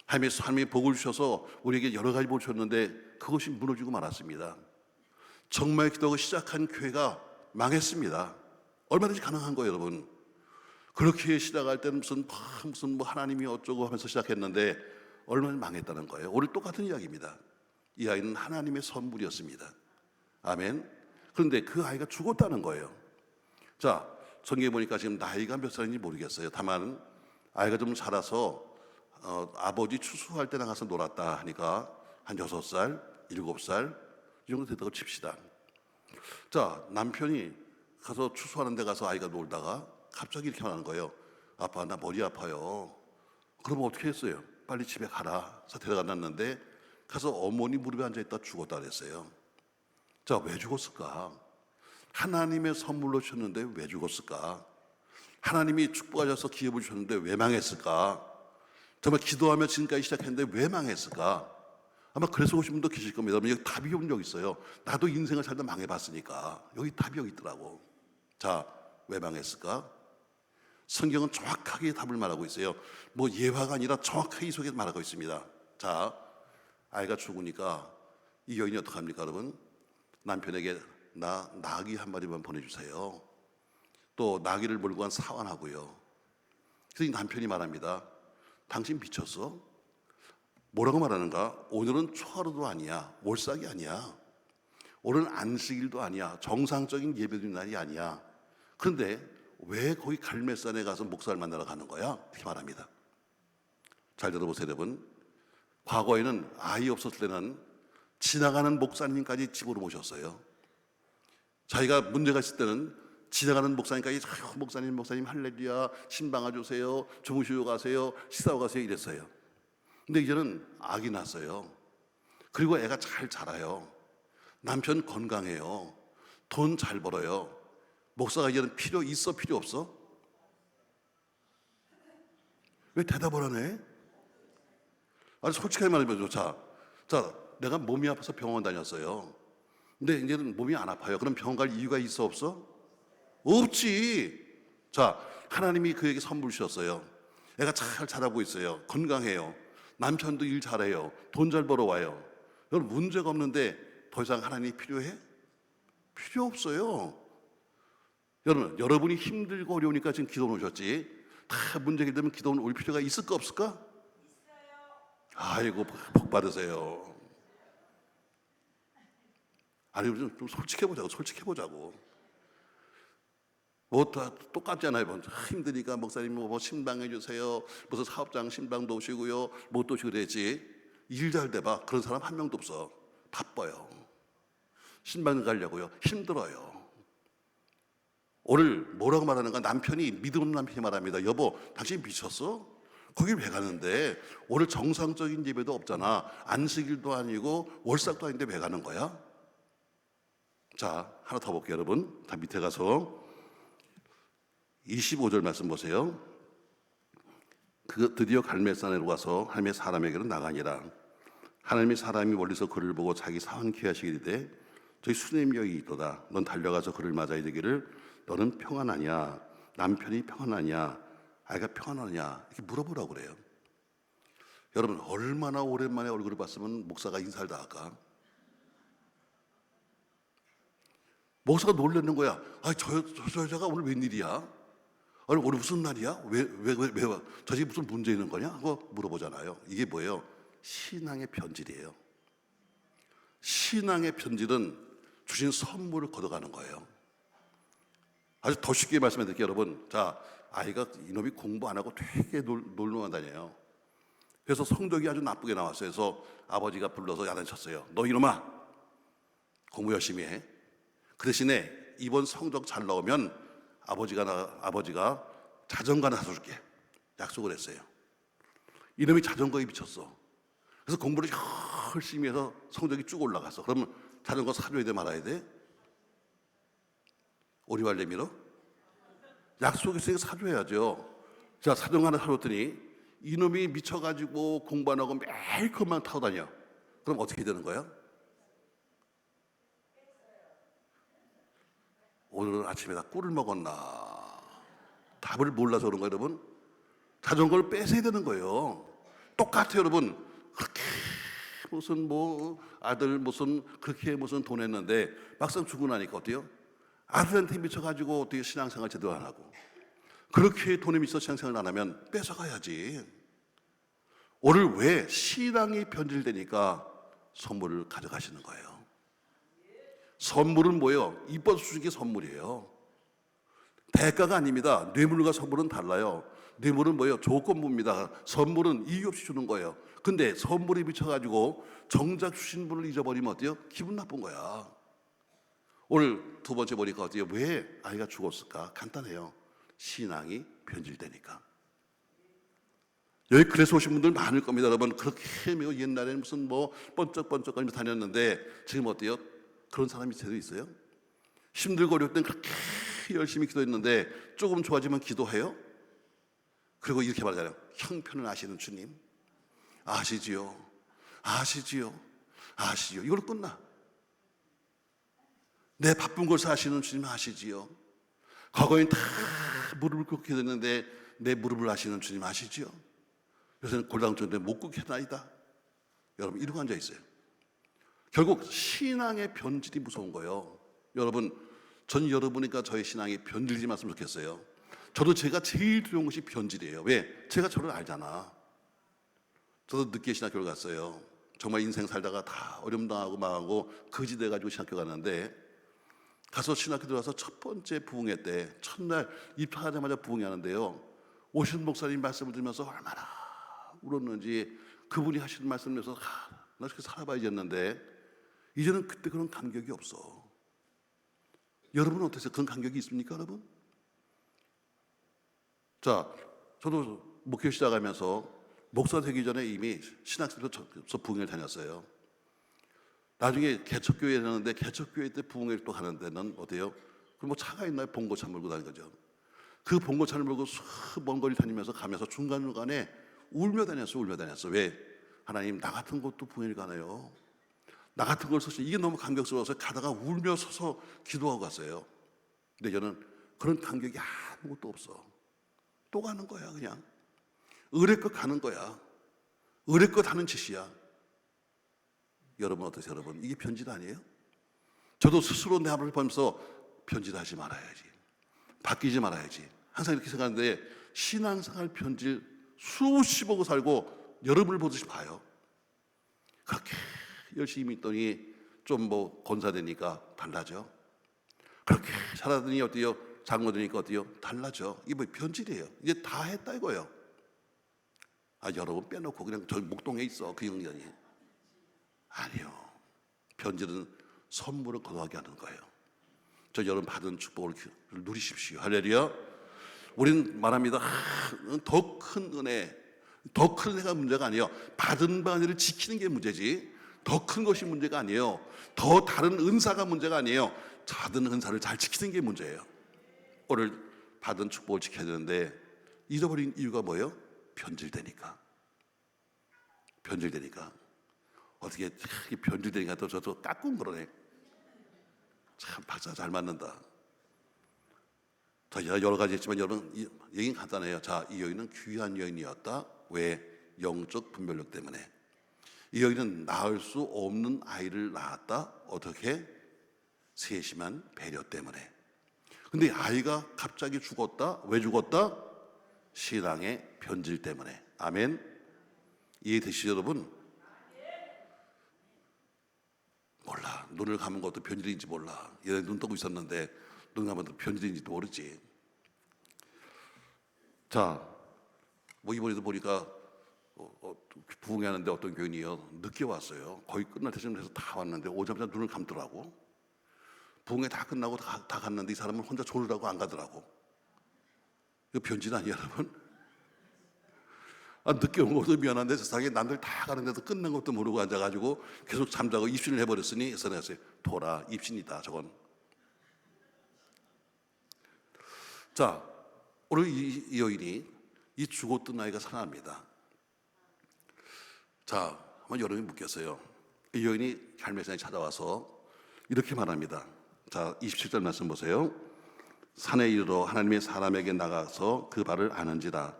하나님이 복을 주셔서 우리에게 여러 가지 복을 주셨는데 그것이 무너지고 말았습니다. 정말 기도하고 시작한 교회가 망했습니다. 얼마든지 가능한 거예요, 여러분. 그렇게 시작할 때는 무슨 하나님이 어쩌고 하면서 시작했는데 얼마나 망했다는 거예요. 오늘 똑같은 이야기입니다. 이 아이는 하나님의 선물이었습니다. 아멘. 그런데 그 아이가 죽었다는 거예요. 자, 성경에 보니까 지금 나이가 몇 살인지 모르겠어요. 다만 아이가 좀 자라서 아버지 추수할 때 나가서 놀았다 하니까 한 6살, 7살 이 정도 됐다고 칩시다. 자, 남편이 가서 추수하는 데 가서 아이가 놀다가 갑자기 이렇게 말하는 거예요. 아빠, 나 머리 아파요. 그러면 어떻게 했어요? 빨리 집에 가라. 그래서 데려다 놨는데 가서 어머니 무릎에 앉아있다 죽었다 그랬어요. 자, 왜 죽었을까? 하나님의 선물로 주셨는데 왜 죽었을까? 하나님이 축복하셔서 기업을 주셨는데 왜 망했을까? 정말 기도하며 지금까지 시작했는데 왜 망했을까? 아마 그래서 오신 분도 계실 겁니다. 여기 답이 여기 있어요. 나도 인생을 살다 망해봤으니까 여기 답이 여기 있더라고. 자, 왜 망했을까? 성경은 정확하게 답을 말하고 있어요. 뭐 예화가 아니라 정확하게 이 속에 말하고 있습니다. 자, 아이가 죽으니까 이 여인이 어떡합니까, 여러분? 남편에게 나귀 한 마리만 보내주세요. 또 나귀를 몰고 간 사환하고요. 그래서 이 남편이 말합니다. 당신 미쳤어? 뭐라고 말하는가? 오늘은 초하루도 아니야. 월삭이 아니야. 오늘은 안식일도 아니야. 정상적인 예배드리는 날이 아니야. 그런데 왜 거기 갈멜산에 가서 목사를 만나러 가는 거야? 이렇게 말합니다. 잘 들어보세요, 여러분. 과거에는 아이 없었을 때는 지나가는 목사님까지 집으로 모셨어요. 자기가 문제가 있을 때는 지나가는 목사님까지 목사님 할렐루야, 신방아 주세요, 주무시고 가세요, 식사하고 가세요 이랬어요. 근데 이제는 아기 낳았어요. 그리고 애가 잘 자라요. 남편 건강해요. 돈 잘 벌어요. 목사가 이제는 필요 있어 필요 없어? 왜 대답을 안 해? 아니 솔직하게 말해보죠. 자, 내가 몸이 아파서 병원 다녔어요. 근데 이제는 몸이 안 아파요. 그럼 병원 갈 이유가 있어 없어? 없지. 자, 하나님이 그에게 선물 주셨어요. 애가 잘 자라고 있어요. 건강해요. 남편도 일 잘해요. 돈 잘 벌어와요. 여러분 문제가 없는데 더 이상 하나님이 필요해? 필요 없어요. 여러분이 힘들고 어려우니까 지금 기도 오셨지. 다 문제가 되면 기도 올 필요가 있을까 없을까? 있어요. 아이고 복 받으세요. 아니 좀 솔직해보자고. 뭐 다 똑같잖아요. 뭐 힘드니까 목사님 뭐 신방해 주세요. 무슨 사업장 신방도 오시고요. 못 오시고 그랬지. 일 잘 돼봐. 그런 사람 한 명도 없어. 바빠요. 신방 가려고요. 힘들어요. 오늘 뭐라고 말하는가? 남편이 믿음 없는 남편이 말합니다. 여보, 당신 미쳤어? 거길 왜 가는데? 오늘 정상적인 예배도 없잖아. 안식일도 아니고 월삭도 아닌데 왜 가는 거야? 자, 하나 더 볼게요, 여러분. 다 밑에 가서 25절 말씀 보세요. 그 드디어 갈멜산에로 가서 하나님의 사람에게로 나가니라. 하나님의 사람이 멀리서 그를 보고 자기 사환케 하시기를 저희 수님 여기 있도다. 넌 달려가서 그를 맞아 이르기를 너는 평안하냐? 남편이 평안하냐? 아이가 평안하냐? 이렇게 물어보라고 그래요. 여러분 얼마나 오랜만에 얼굴을 봤으면 목사가 인사를 다 할까? 목사가 놀라는 거야. 아, 저 여자가 오늘 웬일이야? 아니, 오늘 무슨 날이야? 왜 와? 저 집에 무슨 문제 있는 거냐? 하고 물어보잖아요. 이게 뭐예요? 신앙의 변질이에요. 신앙의 변질은 주신 선물을 걷어가는 거예요. 아주 더 쉽게 말씀해 드릴게요, 여러분. 자, 아이가 이놈이 공부 안 하고 되게 놀러만 다녀요. 그래서 성적이 아주 나쁘게 나왔어요. 그래서 아버지가 불러서 야단쳤어요. 너 이놈아, 공부 열심히 해. 그 대신에 이번 성적 잘 나오면 아버지가 자전거 하나 사줄게. 약속을 했어요. 이놈이 자전거에 미쳤어. 그래서 공부를 열심히 해서 성적이 쭉 올라갔어. 그러면 자전거 사줘야 돼, 말아야 돼? 오리발 내밀어? 약속했으니까 사줘야죠. 자, 자전거 하나 사줬더니 이놈이 미쳐가지고 공부 안 하고 매일 그것만 타고 다녀. 그럼 어떻게 되는 거야? 오늘 아침에 나 꿀을 먹었나? 답을 몰라서 그런 거예요, 여러분. 자전거를 뺏어야 되는 거예요. 똑같아요, 여러분. 그렇게 무슨 뭐 아들 무슨 그렇게 무슨 돈 했는데 막상 죽고 나니까 어때요? 아들한테 미쳐가지고 어떻게 신앙생활 제대로 안 하고 그렇게 돈이 미쳐 신앙생활 안 하면 뺏어가야지. 오늘 왜 신앙이 변질되니까 선물을 가져가시는 거예요. 선물은 뭐예요? 이뻐서 주신 게 선물이에요. 대가가 아닙니다. 뇌물과 선물은 달라요. 뇌물은 뭐예요? 조건부입니다. 선물은 이유 없이 주는 거예요. 근데 선물이 미쳐가지고 정작 주신 분을 잊어버리면 어때요? 기분 나쁜 거야. 오늘 두 번째 보니까 어때요? 왜 아이가 죽었을까? 간단해요. 신앙이 변질되니까. 여기 그래서 오신 분들 많을 겁니다, 여러분. 그렇게 옛날에는 무슨 뭐 번쩍번쩍거리면서 다녔는데 지금 어때요? 그런 사람이 제대로 있어요? 힘들고 어려울 땐 그렇게 열심히 기도했는데 조금 좋아지면 기도해요? 그리고 이렇게 말하잖아요. 형편을 아시는 주님 아시지요? 이걸로 끝나. 내 바쁜 것을 아시는 주님 아시지요? 과거엔 다 무릎을 꿇게 됐는데 내 무릎을 아시는 주님 아시지요? 요새는 골다공증인데 못 꿇게 나이다. 여러분 이러고 앉아 있어요. 결국 신앙의 변질이 무서운 거예요. 여러분, 전 여러분이니까 저의 신앙이 변질지 말았으면 좋겠어요. 저도 제가 제일 두려운 것이 변질이에요. 왜? 제가 저를 알잖아. 저도 늦게 신학교를 갔어요. 정말 인생 살다가 다 어려움당하고 망하고 거지 돼가지고 신학교 갔는데 가서 신학교 들어가서 첫 번째 부흥회 때 첫날 입학하자마자 부흥회 하는데요. 오신 목사님 말씀을 들으면서 얼마나 울었는지 그분이 하시는 말씀을 들으면서 나 이렇게 살아봐야지 했는데 이제는 그때 그런 감격이 없어. 여러분은 어떠세요? 그런 감격이 있습니까, 여러분? 자, 저도 목회 시작하면서 목사 되기 전에 이미 신학교에서 부흥회를 다녔어요. 나중에 개척교회 다녔는데 개척교회 때 부흥회를 또 가는 데는 어때요? 그럼 뭐 차가 있나요? 봉고차 몰고 다니는 거죠. 그 봉고차를 몰고 먼 거리 다니면서 가면서 중간중간에 울며 다녔어. 왜? 하나님 나 같은 것도 부흥회를 가네요. 나 같은 걸 써서 이게 너무 감격스러워서 가다가 울며 서서 기도하고 갔어요. 근데 저는 그런 감격이 아무것도 없어. 또 가는 거야. 그냥 의뢰껏 가는 거야. 의뢰껏 하는 짓이야. 여러분 어떠세요? 여러분 이게 변질 아니에요? 저도 스스로 내 하루를 보면서 변질하지 말아야지, 바뀌지 말아야지 항상 이렇게 생각하는데, 신앙생활 변질 수십억 살고 여러분을 보듯이 봐요. 그렇게 열심히 있더니 좀 뭐 권사되니까 달라져. 그렇게 살아더니 어때요? 장로되니까 어때요? 달라져. 이게 뭐 변질이에요. 이제 다 했다 이거예요. 여러분 빼놓고 그냥 저 목동에 있어 그 영년이. 아니요. 변질은 선물을 거둬하게 하는 거예요. 저 여러분 받은 축복을 누리십시오. 할렐루야. 우리는 말합니다. 더 큰 은혜, 더 큰 은혜가 문제가 아니에요. 받은 바 은혜를 지키는 게 문제지, 더 큰 것이 문제가 아니에요. 더 다른 은사가 문제가 아니에요. 받은 은사를 잘 지키는 게 문제예요. 오늘 받은 축복을 지켜야 되는데 잊어버린 이유가 뭐예요? 변질되니까. 변질되니까. 어떻게 변질되니까 또 저도 까꿍 그러네. 참 박자 잘 맞는다. 자, 여러 가지 했지만 여러분 얘기는 간단해요. 자, 이 여인은 귀한 여인이었다. 왜? 영적 분별력 때문에. 이 여인은 낳을 수 없는 아이를 낳았다. 어떻게? 세심한 배려 때문에. 근데 아이가 갑자기 죽었다. 왜 죽었다? 신앙의 변질 때문에. 아멘. 이해되시죠 여러분? 몰라. 눈을 감은 것도 변질인지 몰라. 얘 눈 뜨고 있었는데 눈 감은 것도 변질인지도 모르지. 자, 뭐 이번에도 보니까 부흥회하는데 어떤 교인이요 늦게 왔어요. 거의 끝날 때쯤 돼서 다 왔는데 오자마자 눈을 감더라고. 부흥회 다 끝나고 다 갔는데 이 사람은 혼자 졸으라고 안 가더라고. 이거 변질 아니에요 여러분? 늦게 온 것도 미안한데 세상에 남들 다 가는데도 끝난 것도 모르고 앉아가지고 계속 잠자고 입신을 해버렸으니 선생님 돌아 입신이다 저건. 자, 오늘 이 여인이 이 죽었던 아이가 살아납니다. 자, 한번 여러분이 묻겠어요. 이 여인이 갈매산에 찾아와서 이렇게 말합니다. 자, 27절 말씀 보세요. 산에 이르러 하나님의 사람에게 나가서 그 발을 아는지라.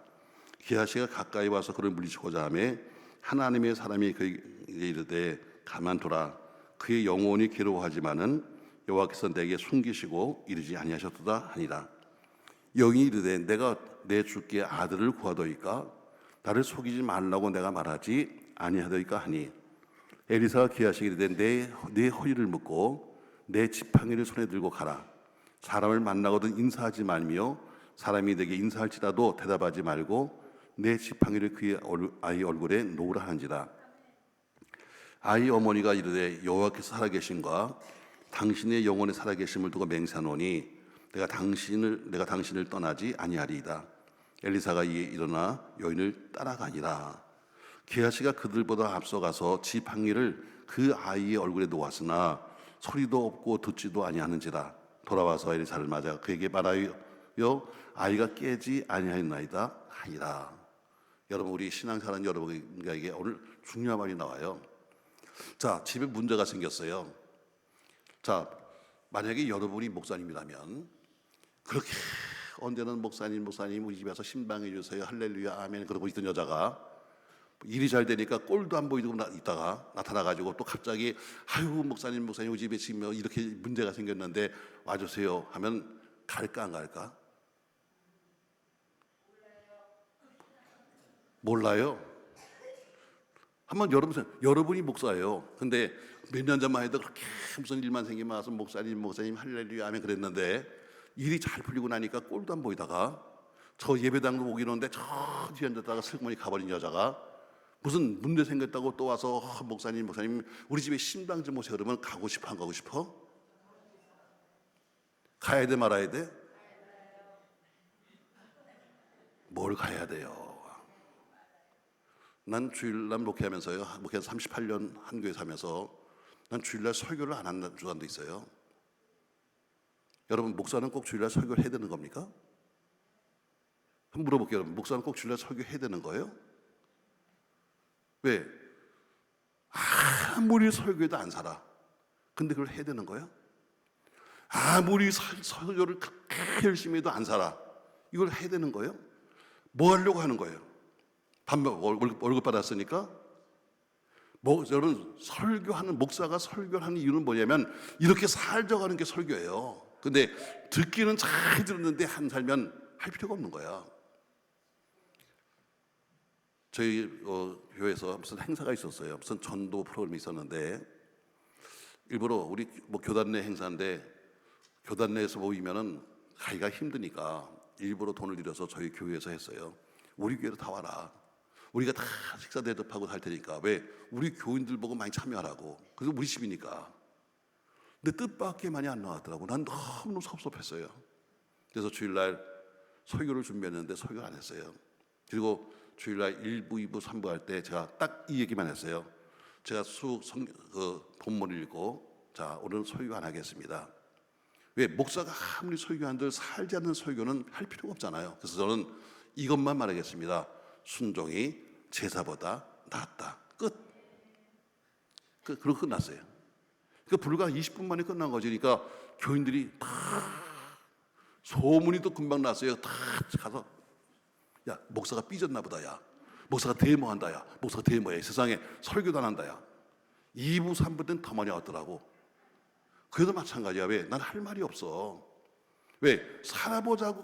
기하시가 가까이 와서 그를 물리치고자 하매 하나님의 사람이 그에게 이르되 가만두라. 그의 영혼이 괴로워하지만은 여호와께서 내게 숨기시고 이르지 아니하셨도다 하니라. 여인이 이르되 내가 내 주께 아들을 구하더이까 나를 속이지 말라고 내가 말하지 아니하더이까 하니 엘리사가 기하시게 이르되 내 허리를 묶고 내 지팡이를 손에 들고 가라. 사람을 만나거든 인사하지 말며 사람이 내게 인사할지라도 대답하지 말고 내 지팡이를 그의 아이 얼굴에 놓으라 하는지라. 아이 어머니가 이르되 여호와께서 살아계심과 당신의 영혼의 살아계심을 두고 맹세하노니 내가 당신을 떠나지 아니하리이다. 엘리사가 이에 일어나 여인을 따라가니라. 게하시가 그들보다 앞서가서 지팡이를 그 아이의 얼굴에 놓았으나 소리도 없고 듣지도 아니하는지라. 돌아와서 엘리사를 맞아 그에게 말하여 아이가 깨지 아니하였나이다 하니라. 여러분 우리 신앙생활 여러분에게 오늘 중요한 말이 나와요. 자, 집에 문제가 생겼어요. 자, 만약에 여러분이 목사님이라면 그렇게 언제는 목사님 우리 집에서 신방해 주세요 할렐루야 아멘 그러고 있던 여자가 일이 잘 되니까 꼴도 안 보이고 있다가 나타나가지고 또 갑자기 아유 목사님 우리 집에 지금 이렇게 문제가 생겼는데 와주세요 하면 갈까 안 갈까? 몰라요. 한번 여러분이 목사예요. 근데 몇 년 전만 해도 그렇게 무슨 일만 생기면 와서 목사님 할렐루야 아멘 그랬는데 일이 잘 풀리고 나니까 꼴도 안 보이다가 저 예배당도 오기로 했는데 저 뒤에 앉았다가 슬그머니 가버린 여자가 무슨 문제 생겼다고 또 와서 목사님 우리 집에 신방 좀 오세요 그러면 가고 싶어 안 가고 싶어? 가야 돼 말아야 돼? 뭘 가야 돼요? 난 주일날 목회하면서요 목회해서 38년 한 교회 사면서 난 주일날 설교를 안 한다는 주간도 있어요. 여러분 목사는 꼭 주일날 설교를 해야 되는 겁니까? 한번 물어볼게요. 여러분 목사는 꼭 주일날 설교해야 되는 거예요? 왜? 아무리 설교해도 안 살아. 근데 그걸 해야 되는 거야? 아무리 설교를 그렇게 열심히 해도 안 살아. 이걸 해야 되는 거예요? 뭐 하려고 하는 거예요? 월급 받았으니까? 여러분, 설교하는, 목사가 설교하는 이유는 뭐냐면 이렇게 살져가는 게 설교예요. 근데 듣기는 잘 들었는데 안 살면 할 필요가 없는 거야. 저희 교회에서 무슨 행사가 있었어요. 무슨 전도 프로그램이 있었는데 일부러 우리 교단 내 행사인데 교단 내에서 모이면은 가기가 힘드니까 일부러 돈을 들여서 저희 교회에서 했어요. 우리 교회로 다 와라. 우리가 다 식사 대접하고 할 테니까. 왜? 우리 교인들 보고 많이 참여하라고. 그래서 우리 집이니까. 근데 뜻밖의 많이 안 나왔더라고. 난 너무 섭섭했어요. 그래서 주일날 설교를 준비했는데 설교를 안 했어요. 그리고 주일날 1부, 2부, 3부 할 때 제가 딱 이 얘기만 했어요. 제가 본문을 읽고, 자, 오늘은 설교 안 하겠습니다. 왜? 목사가 아무리 설교한들 살지 않는 설교는 할 필요가 없잖아요. 그래서 저는 이것만 말하겠습니다. 순종이 제사보다 낫다. 끝. 그러고 끝났어요. 그러니까 불과 20분 만에 끝난 거지. 그러니까 교인들이 다 소문이 또 금방 났어요. 다 가서, 야, 목사가 삐졌나 보다. 야, 목사가 데모한다. 야, 목사가 데모해. 세상에 설교도 안 한다. 야. 2부, 3부 때는 더 많이 왔더라고. 그래도 마찬가지야. 왜? 난 할 말이 없어. 왜? 살아보자고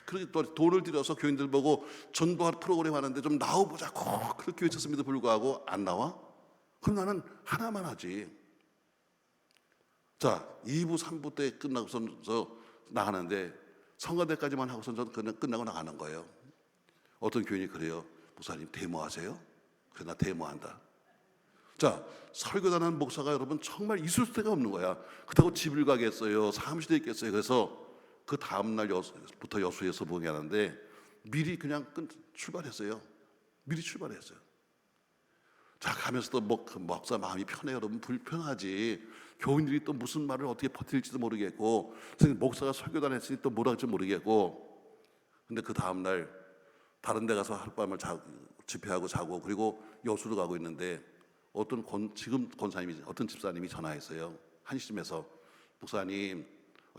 그렇게 돈을 들여서 교인들 보고 전도할 프로그램 하는데 좀 나와보자고 그렇게 외쳤음에도 불구하고 안 나와? 그럼 나는 하나만 하지. 자, 2부, 3부 때 끝나고서 나가는데 성가대까지만 하고서 저는 끝나고 나가는 거예요. 어떤 교인이 그래요. 목사님 데모하세요? 그래, 나 데모한다. 자, 설교단한 목사가 여러분 정말 있을 데가 없는 거야. 그렇다고 집을 가겠어요? 사무실에 있겠어요? 그래서 그 다음날부터 여수에서 보게 하는데 미리 그냥 출발했어요. 미리 출발했어요. 자, 가면서도 그 목사 마음이 편해요. 여러분 불편하지. 교인들이 또 무슨 말을 어떻게 버틸지도 모르겠고, 목사가 설교단 했으니 또 뭐라 할지 모르겠고. 근데 그 다음날 다른 데 가서 하룻밤을 집회하고 자고, 그리고 여수로 가고 있는데 어떤 집사님이 전화했어요. 한시쯤에서 목사님,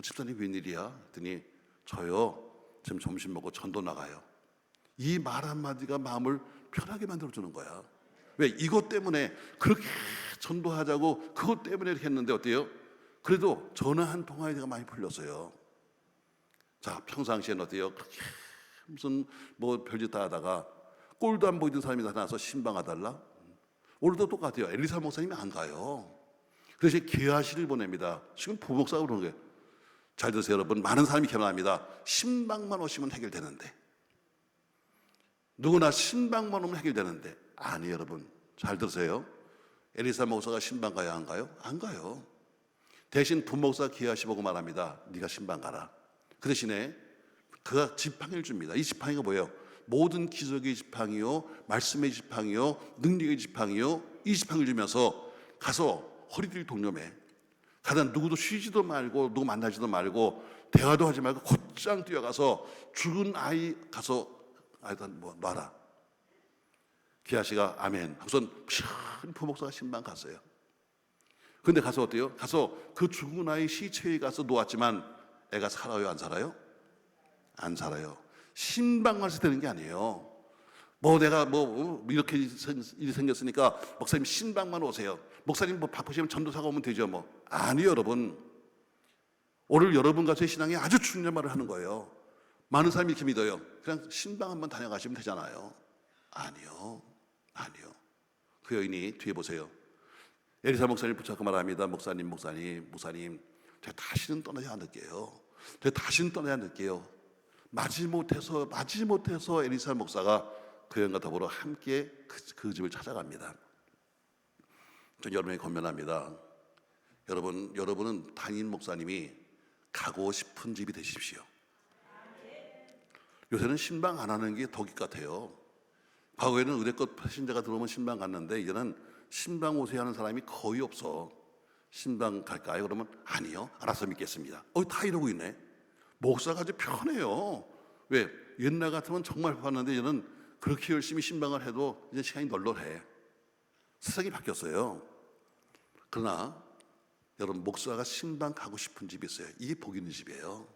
집사님 웬일이야? 했더니 저요 지금 점심 먹고 전도 나가요. 이 말 한마디가 마음을 편하게 만들어주는 거야. 왜? 이것 때문에 그렇게 전도하자고 그것 때문에 이렇게 했는데 어때요? 그래도 전화 한 통화에 내가 많이 풀렸어요. 자, 평상시에는 어때요? 그렇게 무슨 별짓 다 하다가 꼴도 안 보이던 사람이 나타나서 신방해달라? 오늘도 똑같아요. 엘리사 목사님이 안 가요. 그래서 계하시를 보냅니다. 지금 부목사가 그러는 거예요. 잘 들으세요, 여러분. 많은 사람이 결혼합니다. 신방만 오시면 해결되는데, 누구나 신방만 오면 해결되는데, 아니 여러분 잘 들으세요. 엘리사 목사가 신방 가야 안 가요? 안 가요. 대신 부목사 계하시 보고 말합니다. 네가 신방 가라. 그 대신에 그가 지팡이를 줍니다. 이 지팡이가 뭐예요? 모든 기적의 지팡이요, 말씀의 지팡이요, 능력의 지팡이요, 이 지팡이를 주면서 가서 허리를 독려매. 가다 누구도 쉬지도 말고 누구 만나지도 말고 대화도 하지 말고 곧장 뛰어가서 죽은 아이 가서 놔라. 기아씨가 아멘 하고선 부목사가 신방 갔어요. 근데 가서 어때요? 가서 그 죽은 아이 시체에 가서 놓았지만 애가 살아요? 안 살아요? 안 살아요. 신방만 해서 되는 게 아니에요. 내가 이렇게 일이 생겼으니까 목사님 신방만 오세요. 목사님 바쁘시면 전도사가 오면 되죠 아니요 여러분. 오늘 여러분 가서의 신앙이 아주 중요한 말을 하는 거예요. 많은 사람이 이렇게 믿어요. 그냥 신방 한번 다녀가시면 되잖아요. 아니요. 그 여인이 뒤에 보세요. 엘리사 목사님 붙잡고 말합니다. 목사님 제가 다시는 떠나지 않을게요. 마지못해서 엘리사 목사가 그 여인과 더불어 함께 그 집을 찾아갑니다. 전 여러분에게 권면합니다. 여러분은 담임 목사님이 가고 싶은 집이 되십시오. 요새는 신방 안 하는 게 덕이 같아요. 과거에는 의대껏 신자가 들어오면 신방 갔는데 이제는 신방 오세요 하는 사람이 거의 없어. 신방 갈까요? 그러면 아니요. 알아서 믿겠습니다. 다 이러고 있네. 목사가 아주 편해요. 왜? 옛날 같으면 정말 바빴는데 이제는 그렇게 열심히 신방을 해도 이제 시간이 널널해. 세상이 바뀌었어요. 그러나 여러분, 목사가 신방 가고 싶은 집이 있어요. 이게 복 있는 집이에요.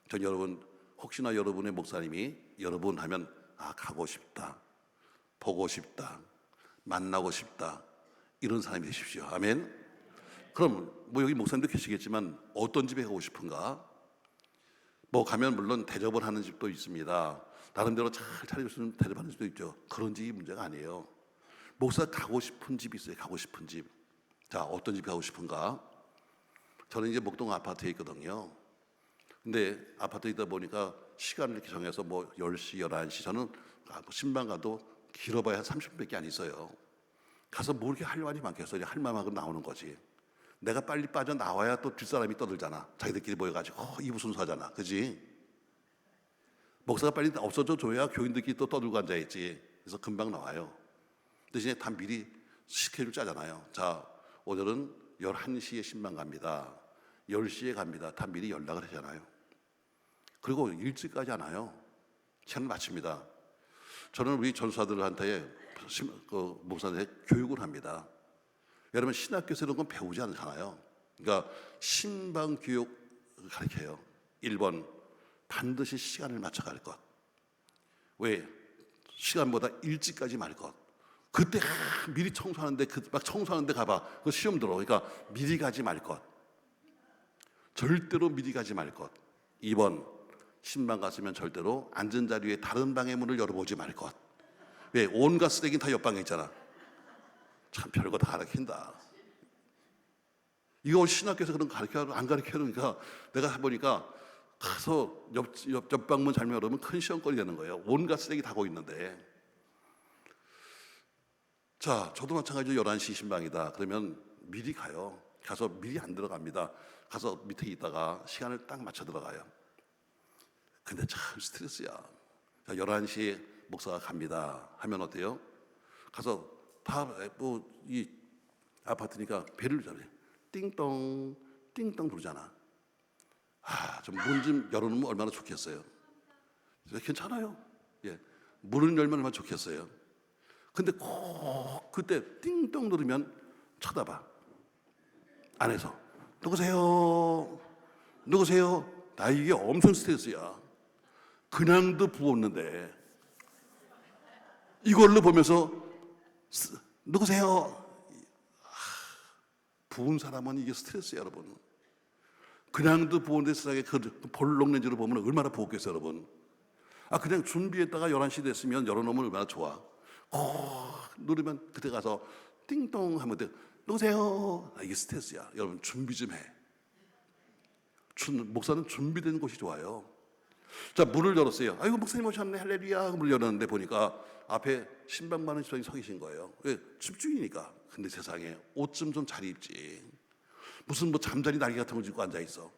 전 여러분, 혹시나 여러분의 목사님이 여러분 하면 가고 싶다, 보고 싶다, 만나고 싶다, 이런 사람이 되십시오. 아멘. 그럼 뭐 여기 목사님도 계시겠지만 어떤 집에 가고 싶은가? 뭐 가면 물론 대접을 하는 집도 있습니다. 나름대로 잘 차려주시는 대접하는 집도 있죠. 그런 집이 문제가 아니에요. 목사가 가고 싶은 집이 있어요. 가고 싶은 집. 자, 어떤 집 가고 싶은가? 저는 이제 목동 아파트에 있거든요. 근데 아파트에 있다 보니까 시간을 이렇게 정해서 뭐 10시, 11시, 저는 신방 가도 길어봐야 한 30분밖에 안 있어요. 가서 뭐 이렇게 할 말이 많겠어요. 할 말만큼 나오는 거지. 내가 빨리 빠져나와야 또 뒷사람이 떠들잖아. 자기들끼리 모여가지고 이부 순수하잖아. 그지? 목사가 빨리 없어져 줘야 교인들끼리 또 떠들고 앉아있지. 그래서 금방 나와요. 대신에 다 미리 스케줄 짜잖아요. 자, 오늘은 11시에 신방 갑니다. 10시에 갑니다. 다 미리 연락을 하잖아요. 그리고 일찍 가지 않아요. 시간을 맞춥니다. 저는 우리 전사들한테 목사들한테 교육을 합니다. 여러분, 신학교에서 이런 건 배우지 않잖아요. 그러니까 신방 교육을 가르쳐요. 1번, 반드시 시간을 맞춰 갈 것. 왜? 시간보다 일찍까지 말 것. 그때 미리 청소하는데 막 청소하는데 가봐. 그 시험 들어. 그러니까 미리 가지 말 것. 절대로 미리 가지 말 것. 2번, 신방 갔으면 절대로 앉은 자리에 다른 방의 문을 열어보지 말 것. 왜? 온갖 쓰레기는 다 옆방에 있잖아. 참 별거 다 가르친다. 이거 신학교에서 그런 안 가르쳐주니까 내가 해보니까 가서 옆방문 잘못 열으면 큰 시험거리 되는 거예요. 온갖 쓰레기 다 거기 있는데. 자, 저도 마찬가지로 11시 신방이다. 그러면 미리 가요. 가서 미리 안 들어갑니다. 가서 밑에 있다가 시간을 딱 맞춰 들어가요. 근데 참 스트레스야. 자, 11시에 목사가 갑니다 하면 어때요? 가서 다 이 아파트니까 배를 잡아요. 띵동 띵동 부르잖아. 좀 문 좀 열어놓으면 얼마나 좋겠어요. 괜찮아요. 예, 문을 열면 얼마나 좋겠어요. 근데 꼭 그때 띵동 누르면 쳐다봐. 안에서 누구세요? 누구세요? 나 이게 엄청 스트레스야. 그냥도 부었는데 이걸로 보면서 누구세요? 부은 사람은 이게 스트레스예요, 여러분. 그냥도 부었는데 세상에 그 볼록렌즈로 보면 얼마나 부었겠어요, 여러분. 그냥 준비했다가 11시 됐으면 열어놓으면 얼마나 좋아. 누르면 그때 가서 띵동 하면 돼. 누구세요? 이게 스트레스야. 여러분, 준비 좀 해. 목사는 준비된 곳이 좋아요. 자, 문을 열었어요. 아이고, 목사님 오셨네. 할렐루야. 문을 열었는데 보니까 앞에 신방 많은 집사님이 서 계신 거예요. 왜? 집주인이니까. 근데 세상에 옷 좀 잘 입지. 무슨 뭐 잠자리 날개 같은 거 입고 앉아 있어.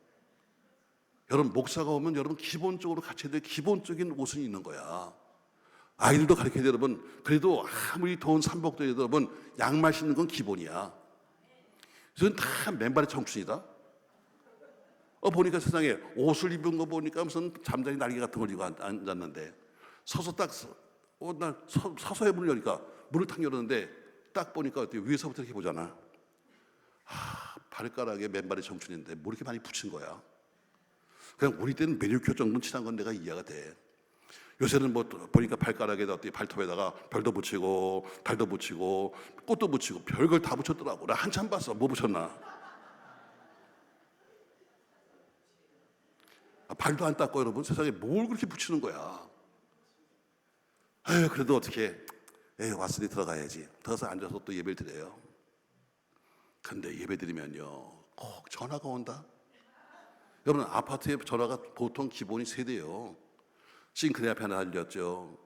여러분, 목사가 오면 여러분 기본적으로 갖춰야 될 기본적인 옷은 있는 거야. 아이들도 가르쳐야 돼, 여러분. 그래도 아무리 더운 삼복도 해도 여러분 양말 신는 건 기본이야. 저는 다 맨발의 청춘이다. 보니까 세상에 옷을 입은 거 보니까 무슨 잠자리 날개 같은 걸 입고 앉았는데 서서 딱 서서의 문을 여니까 문을 탁 열었는데 딱 보니까 위에서부터 이렇게 보잖아. 발가락에 맨발의 청춘인데 뭐 이렇게 많이 붙인 거야. 그냥 우리 때는 매니큐어 정도는 칠한 건 내가 이해가 돼. 요새는 뭐 보니까 발가락에다 발톱에다가 별도 붙이고 달도 붙이고 꽃도 붙이고 별걸 다 붙였더라고. 나 한참 봤어. 뭐 붙였나? 발도 안 닦고 여러분 세상에 뭘 그렇게 붙이는 거야. 그래도 어떻게 왔으니 들어가야지. 들어가서 앉아서 또 예배를 드려요. 근데 예배 드리면요 꼭 전화가 온다. 여러분, 아파트에 전화가 보통 기본이 3대요. 싱크대 앞에 하나 달렸죠.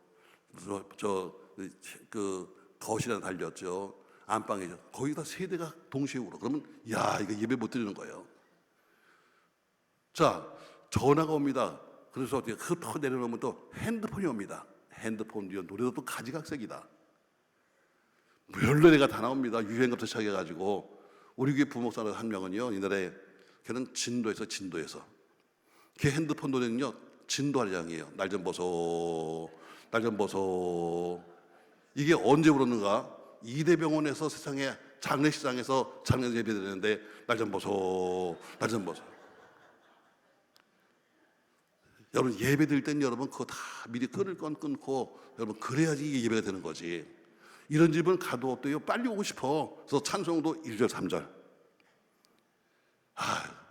그 거실에 하나 달렸죠. 안방이죠. 거기다 3대가 동시에 울어. 그러면 이거 예배 못 드리는 거예요. 자, 전화가 옵니다. 그래서 어떻게 흩어 내려놓으면 또 핸드폰이 옵니다. 핸드폰 노래도 또 가지각색이다. 별노래가 다 나옵니다. 유행부터 시작해가지고 우리 교회 부목사 한 명은요, 이날에 걔는 진도에서 걔 핸드폰 노래는요 진도 한량이에요. 날 좀 보소, 날 좀 보소. 이게 언제 부르는가? 이대병원에서 세상에 장례식장에서 장례 예배드리는데 날 좀 보소, 날 좀 보소. 여러분 예배 드릴 땐 여러분 그거 다 미리 끊을 건 끊고 여러분 그래야지 이게 예배가 되는 거지. 이런 집은 가도 또요 빨리 오고 싶어. 그래서 찬송도 1절 3절.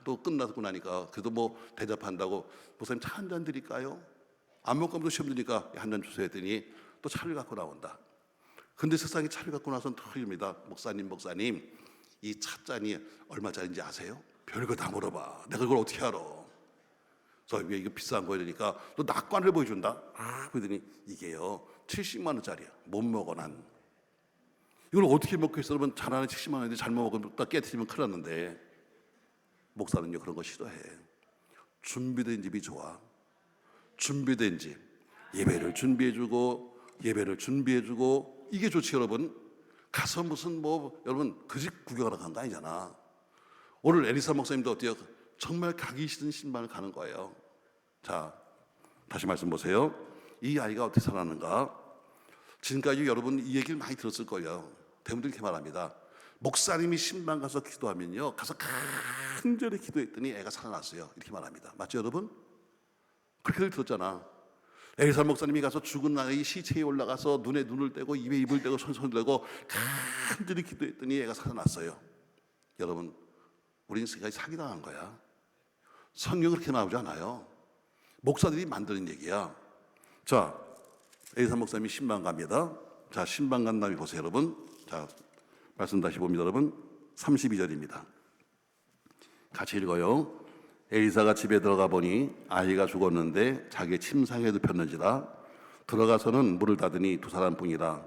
또 끝나고 나니까 그래도 뭐 대접한다고 목사님 차 한 잔 드릴까요? 안 먹고 하면 시험 드니까 한 잔 주세요 했더니 또 차를 갖고 나온다. 근데 세상에 차를 갖고 나서는 틀립니다. 목사님 이 찻잔이 얼마짜리인지 아세요? 별거 다 물어봐. 내가 그걸 어떻게 알아? 그래서 왜 이거 비싼 거 이러니까 또 낙관을 보여준다. 그러더니 이게요 70만 원짜리야. 못 먹어 난. 이걸 어떻게 먹고 있어? 그러면 잘하는 70만 원인데 잘못 먹으면 딱 깨트리면 큰일 났는데 목사는요 그런 거 싫어해. 준비된 집이 좋아. 준비된 집. 예배를 준비해주고 이게 좋지 여러분. 가서 무슨 뭐 여러분 그 집 구경하러 간 거 아니잖아. 오늘 에리사 목사님도 어때요? 정말 가기 싫은 신방을 가는 거예요. 자, 다시 말씀 보세요. 이 아이가 어떻게 살았는가? 지금까지 여러분 이 얘기를 많이 들었을 거예요. 대부분 이렇게 말합니다. 목사님이 신방 가서 기도하면요, 가서 간절히 기도했더니 애가 살아났어요. 이렇게 말합니다. 맞죠, 여러분? 그렇게 들었잖아. 에리사 목사님이 가서 죽은 아이 시체에 올라가서 눈에 눈을 떼고 입에 입을 떼고 손을 대고 간절히 기도했더니 애가 살아났어요. 여러분, 우리는 지금까지 사기당한 거야. 성경 그렇게 나오지 않아요. 목사들이 만드는 얘기야. 자, 에리사 목사님이 신방 갑니다. 자, 신방 간 다음에 보세요, 여러분. 자, 말씀 다시 봅니다, 여러분. 32절입니다. 같이 읽어요. 에리사가 집에 들어가 보니 아이가 죽었는데 자기 침상에 눕혔는지라. 들어가서는 문을 닫으니 두 사람뿐이라.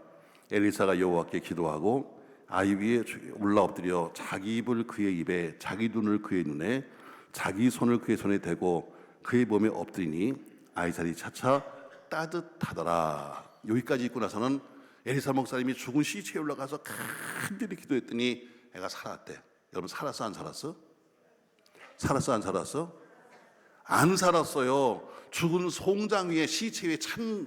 에리사가 여호와께 기도하고 아이 위에 올라 엎드려 자기 입을 그의 입에, 자기 눈을 그의 눈에, 자기 손을 그의 손에 대고 그의 몸에 엎드리니 아이 살이 차차 따뜻하더라. 여기까지 읽고 나서는 에리사 목사님이 죽은 시체에 올라가서 간절히 기도했더니 애가 살았대. 여러분 살았어 안 살았어? 살았어 안 살았어? 안 살았어요. 죽은 송장 위에 시체 위에 찬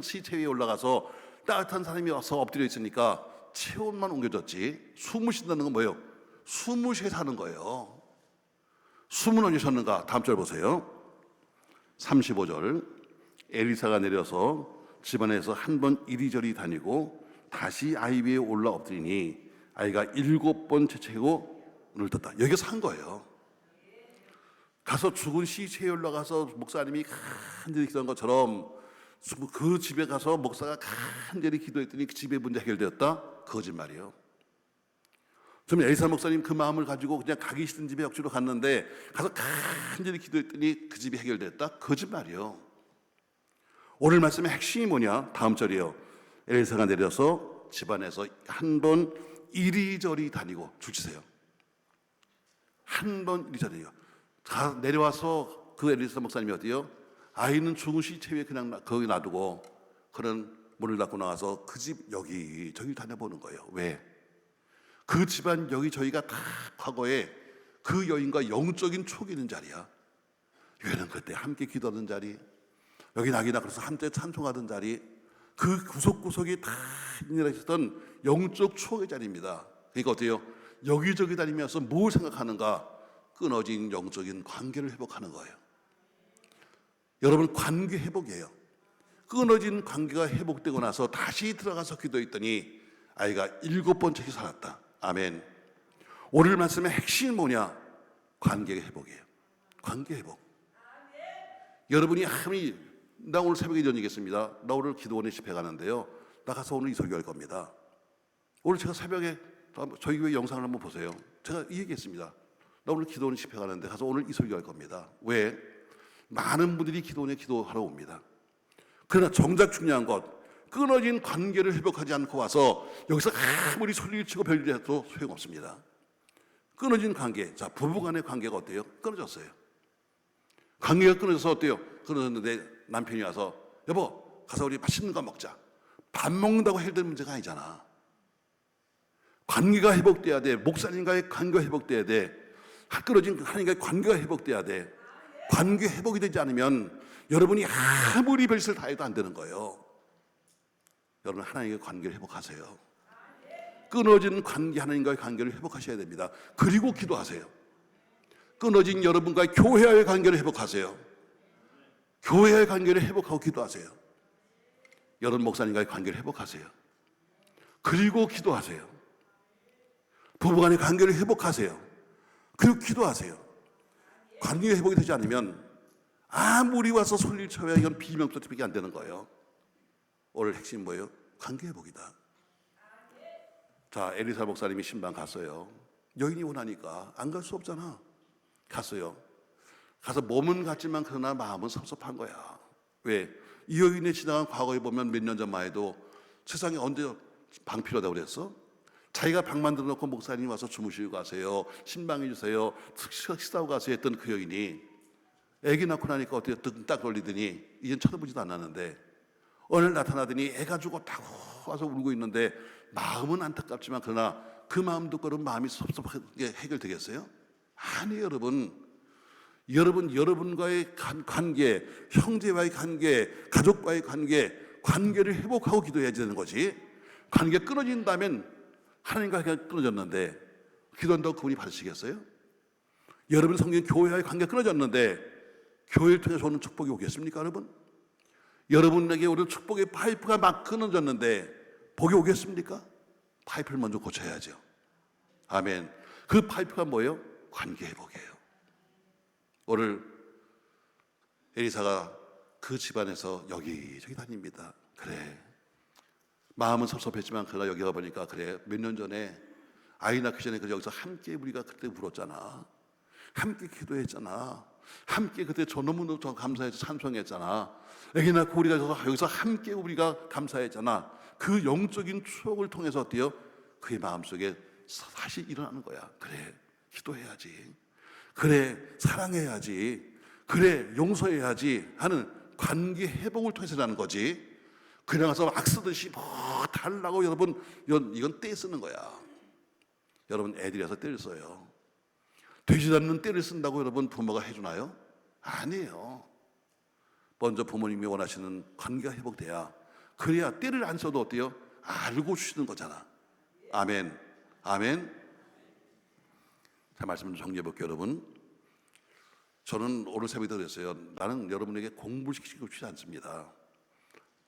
시체 위에 올라가서 따뜻한 사람이 와서 엎드려 있으니까 체온만 옮겨졌지. 숨을 쉰다는 건 뭐예요? 숨을 쉬게 사는 거예요. 숨은 언제 쉬었는가? 다음 절 보세요. 35절. 에리사가 내려서 집안에서 한 번 이리저리 다니고 다시 아이 위에 올라 엎드리니 아이가 7번 채채고 눈을 떴다. 여기서 한 거예요. 가서 죽은 시체에 올라가서 목사님이 간절히 기도한 것처럼 그 집에 가서 목사가 간절히 기도했더니 그 집의 문제 해결되었다? 거짓말이에요. 좀 에리사 목사님 그 마음을 가지고 그냥 가기 싫은 집에 억지로 갔는데 가서 간절히 기도했더니 그 집이 해결됐다? 거짓말이에요. 오늘 말씀의 핵심이 뭐냐? 다음 절이에요. 에리사가 내려서 집안에서 한 번 이리저리 다니고 줄치세요. 한 번 이리저리 내려와서 그 에리사 목사님이 어디요? 아이는 죽은 시체 위에 그냥 거기 놔두고 그런 문을 닫고 나와서 그 집 여기저기 다녀보는 거예요. 왜? 그 집안 여기저기가 다 과거에 그 여인과 영적인 촉이 있는 자리야. 여인은 그때 함께 기도하던 자리, 여기 낙이나 그래서 함께 찬송하던 자리, 그 구석구석이 다 있었던 영적 추억의 자리입니다. 그러니까 어때요? 여기저기 다니면서 뭘 생각하는가? 끊어진 영적인 관계를 회복하는 거예요. 여러분 관계 회복이에요. 끊어진 관계가 회복되고 나서 다시 들어가서 기도했더니 아이가 7번째씩 살았다. 아멘. 오늘 말씀의 핵심이 뭐냐? 관계 회복이에요. 관계 회복. 여러분이 나 오늘 새벽에 이런 얘기했습니다. 나 오늘 기도원에 집회 가는데요. 나 가서 오늘 이 설교할 겁니다. 오늘 제가 새벽에 저희 교회 영상을 한번 보세요. 제가 이 얘기했습니다. 나 오늘 기도원에 집회 가는데 가서 오늘 이 설교할 겁니다. 왜? 많은 분들이 기도원에 기도하러 옵니다. 그러나 정작 중요한 것, 끊어진 관계를 회복하지 않고 와서 여기서 아무리 소리를 치고 별일을 해도 소용없습니다. 끊어진 관계, 자 부부간의 관계가 어때요? 끊어졌어요. 관계가 끊어져서 어때요? 끊어졌는데 남편이 와서 여보 가서 우리 맛있는 거 먹자. 밥 먹는다고 해결될 문제가 아니잖아. 관계가 회복돼야 돼. 목사님과의 관계가 회복돼야 돼. 끊어진 하나님과의 관계가 회복돼야 돼. 관계 회복이 되지 않으면 여러분이 아무리 별짓을 다 해도 안 되는 거예요. 여러분 하나님과의 관계를 회복하세요. 끊어진 관계, 하나님과의 관계를 회복하셔야 됩니다. 그리고 기도하세요. 끊어진 여러분과의 교회와의 관계를 회복하세요. 교회와의 관계를 회복하고 기도하세요. 여러분 목사님과의 관계를 회복하세요. 그리고 기도하세요. 부부간의 관계를 회복하세요. 그리고 기도하세요. 관계 회복이 되지 않으면 아무리 와서 소리를 쳐야 이건 비명소리밖에 안 되는 거예요. 오늘 핵심 뭐예요? 관계 회복이다. 자, 엘리사 목사님이 신방 갔어요. 여인이 원하니까 안 갈 수 없잖아. 갔어요. 가서 몸은 갔지만 그러나 마음은 섭섭한 거야. 왜? 이 여인의 지나간 과거에 보면 몇 년 전만 해도 세상에 언제 방 필요하다고 그랬어? 자기가 방 만들어 놓고 목사님 와서 주무시고 가세요, 신방해 주세요, 식사하고 가세요 했던 그 여인이 애기 낳고 나니까 어떻게 ตึ 걸리더니 이젠 쳐다보지도 않았는데 오늘 나타나더니 애가 죽었다고 와서 울고 있는데 마음은 안타깝지만 그러나 그 마음 듣고는 마음이 섭섭하게 해결되겠어요? 아니에요. 여러분과의 관계, 형제와의 관계, 가족과의 관계를 회복하고 기도해야 되는 거지. 관계 끊어진다면 하나님과 끊어졌는데 기도한다고 그분이 받으시겠어요? 여러분 성경 교회와의 관계 끊어졌는데 교회를 통해서 오는 축복이 오겠습니까, 여러분? 여러분에게 오는 축복의 파이프가 막 끊어졌는데 복이 오겠습니까? 파이프를 먼저 고쳐야죠. 아멘. 그 파이프가 뭐예요? 관계 회복이에요. 오늘 엘리사가 그 집안에서 여기저기 다닙니다. 그래, 마음은 섭섭했지만 그러나 여기 가보니까 그래, 몇 년 전에 아이 낳기 전에 여기서 함께 우리가 그때 울었잖아. 함께 기도했잖아. 함께 그때 너무너무 감사해서 찬송했잖아. 애기 낳고 우리가 여기서 함께 우리가 감사했잖아. 그 영적인 추억을 통해서 어때요? 그의 마음속에 다시 일어나는 거야. 그래, 기도해야지. 그래, 사랑해야지. 그래, 용서해야지 하는 관계 회복을 통해서 하는 거지. 그냥 가서 악쓰듯이 뭐 달라고 여러분, 이건 떼 쓰는 거야. 여러분 애들이라서 떼를 써요. 되지 않는 떼를 쓴다고 여러분 부모가 해주나요? 아니에요. 먼저 부모님이 원하시는 관계가 회복돼야, 그래야 떼를 안 써도 어때요? 알고 주시는 거잖아. 아멘. 아멘. 자, 말씀을 정리해 볼게요, 여러분. 저는 오늘 새벽에 그랬어요. 나는 여러분에게 공부를 시키고 싶지 않습니다.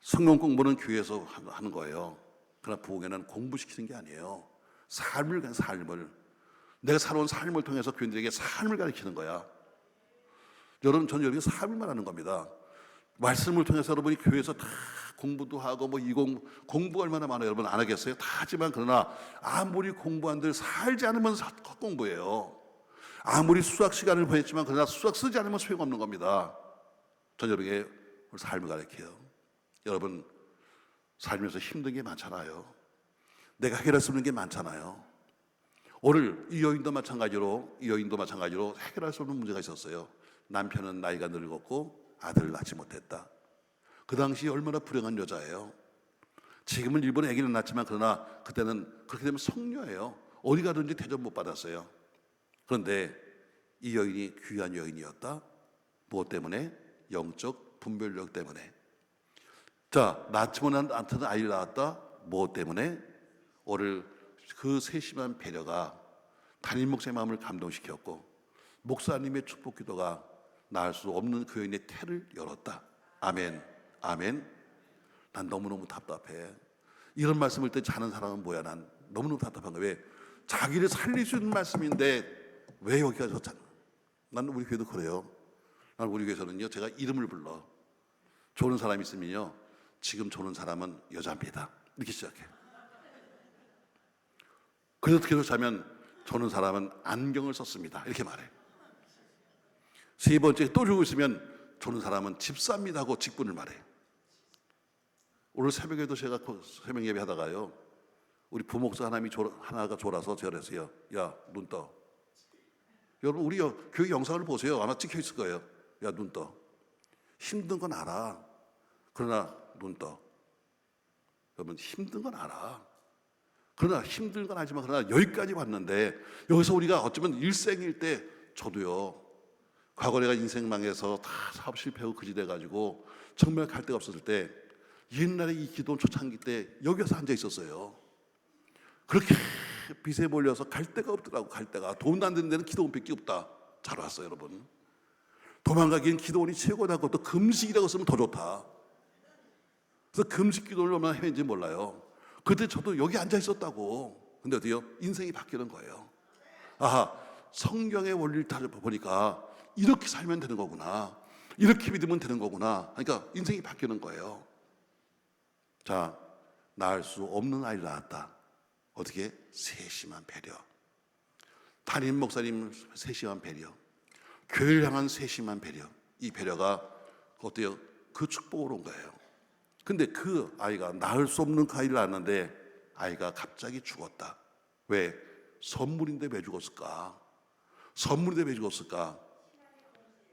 성경 공부는 교회에서 하는 거예요. 그러나 부흥회는 공부시키는 게 아니에요. 삶을 내가 살아온 삶을 통해서 교인들에게 삶을 가르치는 거야. 여러분, 저는 여러분이 삶을 말하는 겁니다. 말씀을 통해서 여러분이 교회에서 다 공부도 하고 공부가 얼마나 많아요. 여러분 안 하겠어요? 다 하지만 그러나 아무리 공부한들 살지 않으면 헛공부예요. 아무리 수학 시간을 보냈지만 그러나 수학 쓰지 않으면 소용없는 겁니다. 전 여러분에게 삶을 가르쳐요. 여러분 살면서 힘든 게 많잖아요. 내가 해결할 수 없는 게 많잖아요. 오늘 이 여인도 마찬가지로 해결할 수 없는 문제가 있었어요. 남편은 나이가 늙었고 아들을 낳지 못했다. 그 당시 얼마나 불행한 여자예요. 지금은 일본에 아기는 낳지만 그러나 그때는 그렇게 되면 성녀예요. 어디 가든지 대접 못 받았어요. 그런데 이 여인이 귀한 여인이었다. 무엇 때문에? 영적 분별력 때문에. 자, 낳지 못한 아이를 낳았다. 무엇 때문에? 오늘 그 세심한 배려가 담임 목사의 마음을 감동시켰고 목사님의 축복 기도가 나을 수 없는 그 여인의 태를 열었다. 아멘. 아멘. 난 너무너무 답답해. 이런 말씀을 때 자는 사람은 뭐야? 난 너무너무 답답한 거야. 왜? 자기를 살릴 수 있는 말씀인데 왜 여기가 좋잖아. 난 우리 교회도 그래요. 난 우리 교회에서는요, 제가 이름을 불러. 조는 사람이 있으면요, 지금 조는 사람은 여자입니다. 이렇게 시작해. 그래서 계속 자면 조는 사람은 안경을 썼습니다. 이렇게 말해. 세 번째 또 주고 있으면 조는 사람은 집사입니다 하고 직분을 말해. 오늘 새벽에도 제가 새벽 예배 하다가요, 우리 부목사 하나가 졸아서 제가 그랬어요. 야, 눈 떠. 여러분 우리 교회 영상을 보세요. 아마 찍혀 있을 거예요. 야, 눈 떠. 힘든 건 알아. 그러나 눈 떠. 여러분 힘든 건 알아. 그러나 힘든 건 알지만 그러나 여기까지 왔는데 여기서 우리가 어쩌면 일생일 때 저도요, 과거 내가 인생 망해서 다 사업 실패하고 그지돼가지고 정말 갈 데가 없었을 때 옛날에 이 기도원 초창기 때 여기 와서 앉아 있었어요. 그렇게 빚에 몰려서 갈 데가 없더라고. 갈 데가. 돈도 안 되는 데는 기도원밖에 없다. 잘 왔어요, 여러분. 도망가기엔 기도원이 최고다고, 또 금식이라고 쓰면 더 좋다. 그래서 금식 기도를 얼마나 했는지 몰라요. 그때 저도 여기 앉아 있었다고. 근데 어때요? 인생이 바뀌는 거예요. 아하, 성경의 원리를 다 보니까 이렇게 살면 되는 거구나, 이렇게 믿으면 되는 거구나. 그러니까 인생이 바뀌는 거예요. 자, 낳을 수 없는 아이를 낳았다. 어떻게? 세심한 배려. 담임 목사님 세심한 배려, 교회를 향한 세심한 배려. 이 배려가 어때요? 그 축복으로 온 거예요. 근데 그 아이가 낳을 수 없는 아이를 낳았는데 아이가 갑자기 죽었다. 왜? 선물인데 왜 죽었을까? 선물인데 왜 죽었을까?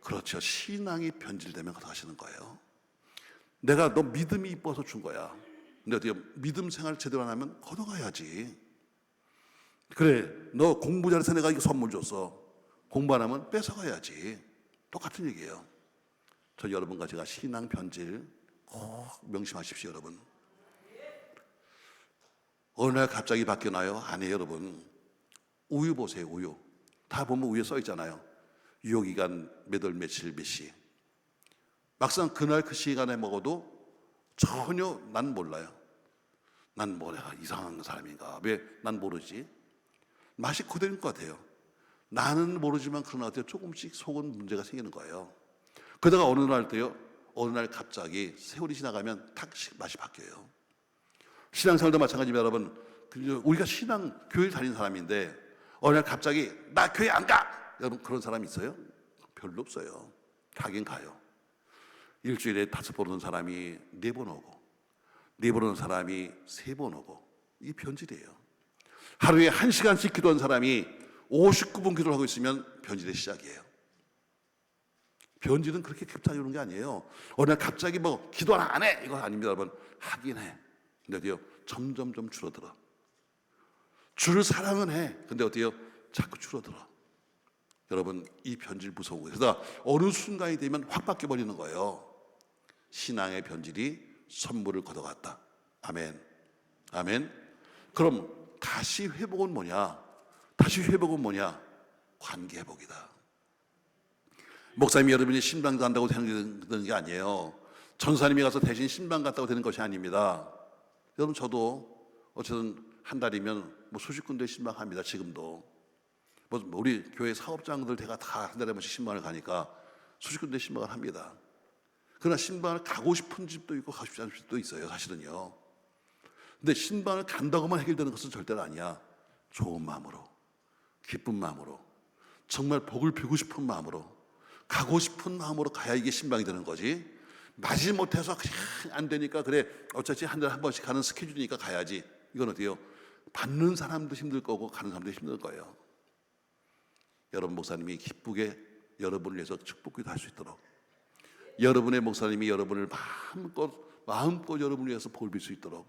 그렇죠. 신앙이 변질되면 가시는 거예요. 내가 너 믿음이 이뻐서 준 거야. 근데 어떻게 믿음 생활 제대로 안 하면 걷어가야지. 그래, 너 공부 잘해서 내가 이거 선물 줬어. 공부 안 하면 뺏어가야지. 똑같은 얘기예요. 저 여러분과 제가 신앙 변질 꼭 명심하십시오, 여러분. 어느 날 갑자기 바뀌나요? 아니에요, 여러분. 우유 보세요, 우유. 다 보면 우유에 써 있잖아요. 유효기간 몇 월 며칠 몇 시. 막상 그날 그 시간에 먹어도 전혀 난 몰라요. 난 뭐야, 이상한 사람인가? 왜 난 모르지? 맛이 그대로인 것 같아요. 나는 모르지만 그러나 어때요? 조금씩 속은 문제가 생기는 거예요. 그러다가 어느 날 갑자기 세월이 지나가면 탁 맛이 바뀌어요. 신앙생활도 마찬가지입니다, 여러분. 우리가 교회 다니는 사람인데 어느 날 갑자기 나 교회 안 가! 여러분, 그런 사람 있어요? 별로 없어요. 가긴 가요. 일주일에 5번 오는 사람이 4번 오고, 4번 오는 사람이 3번 오고. 이게 변질이에요. 하루에 1시간씩 기도한 사람이 59분 기도를 하고 있으면 변질의 시작이에요. 변질은 그렇게 급하게 오는 게 아니에요. 어느 날 갑자기 뭐 기도 안 해! 이거 아닙니다, 여러분. 하긴 해. 근데 어때요? 점점점 줄어들어. 주를 사랑은 해. 근데 어때요? 자꾸 줄어들어. 여러분, 이 변질 무서운 거예요. 그래서 어느 순간이 되면 확 바뀌어버리는 거예요. 신앙의 변질이 선물을 걷어갔다. 아멘. 아멘. 그럼 다시 회복은 뭐냐? 다시 회복은 뭐냐? 관계 회복이다. 목사님이 여러분이 신방 간다고 되는 게 아니에요. 전사님이 가서 대신 신방 갔다고 되는 것이 아닙니다. 여러분, 저도 어쨌든 한 달이면 뭐 수십 군데 신방합니다. 지금도 뭐 우리 교회 사업장들 제가 다 한 달에 한 번씩 신방을 가니까 수십 군데 신방을 합니다. 그러나 신방을 가고 싶은 집도 있고 가고 싶지 않은 집도 있어요, 사실은요. 근데 신방을 간다고만 해결되는 것은 절대로 아니야. 좋은 마음으로, 기쁜 마음으로, 정말 복을 빌고 싶은 마음으로, 가고 싶은 마음으로 가야 이게 신방이 되는 거지. 마지 못해서 그냥 안 되니까 그래 어차피 한 달에 한 번씩 가는 스케줄이니까 가야지. 이건 어때요? 받는 사람도 힘들 거고 가는 사람도 힘들 거예요. 여러분 목사님이 기쁘게 여러분을 위해서 축복기도 할 수 있도록, 여러분의 목사님이 여러분을 마음껏 여러분을 위해서 복을 빌 수 있도록,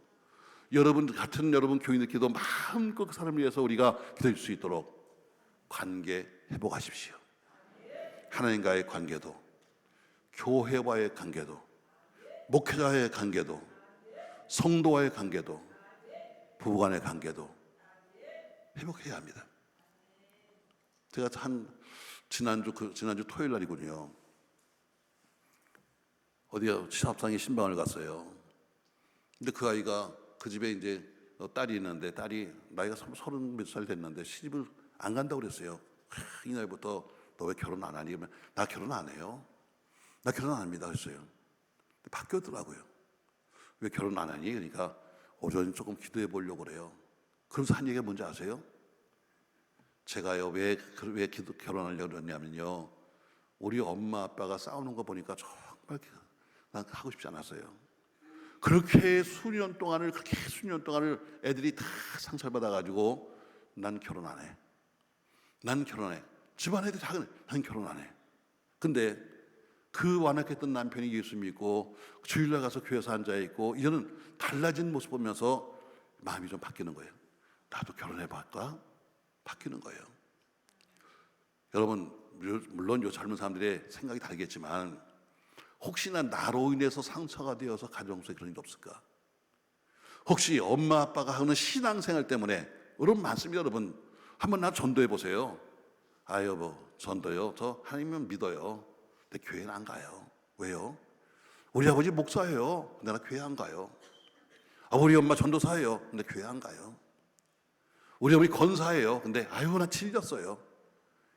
여러분 교인들 기도 마음껏 그 사람을 위해서 우리가 기도할 수 있도록 관계 회복하십시오. 하나님과의 관계도, 교회와의 관계도, 목회자와의 관계도, 성도와의 관계도, 부부간의 관계도 회복해야 합니다. 제가 지난주 토요일 날이군요. 어디야 사업장에 신방을 갔어요. 근데 그 아이가 그 집에 이제 딸이 있는데 딸이 나이가 30 몇 살 됐는데 시집을 안 간다고 그랬어요. 이날부터 너 왜 결혼 안 하니? 그러면 나 결혼 안 해요. 나 결혼 안 합니다. 그랬어요. 바뀌었더라고요. 왜 결혼 안 하니? 그러니까 오전에 조금 기도해 보려고 그래요. 그러면서 한 얘기가 뭔지 아세요? 제가요 왜 결혼하려고 그러냐면요, 우리 엄마 아빠가 싸우는 거 보니까 정말 난 하고 싶지 않았어요. 그렇게 수년 동안을 애들이 다 상처받아가지고 난 결혼 안 해. 난 결혼해. 집안 애들이 다 그래. 난 결혼 안 해. 근데 그 완악했던 남편이 예수 믿고 주일날 가서 교회에서 앉아있고 이제는 달라진 모습 보면서 마음이 좀 바뀌는 거예요. 나도 결혼해볼까? 바뀌는 거예요. 여러분, 물론 요 젊은 사람들의 생각이 다르겠지만 혹시나 나로 인해서 상처가 되어서 가정 속에 그런 일 없을까? 혹시 엄마 아빠가 하는 신앙생활 때문에 여러분 많습니다. 여러분 한번 나 전도해 보세요. 아 여보 전도요? 저 하나님은 믿어요. 근데 교회는 안 가요. 왜요? 우리 아버지 목사예요. 근데 나 교회 안 가요. 아, 우리 엄마 전도사예요. 근데 교회 안 가요. 우리 어머니 권사예요. 근데 아유 나 찔렸어요.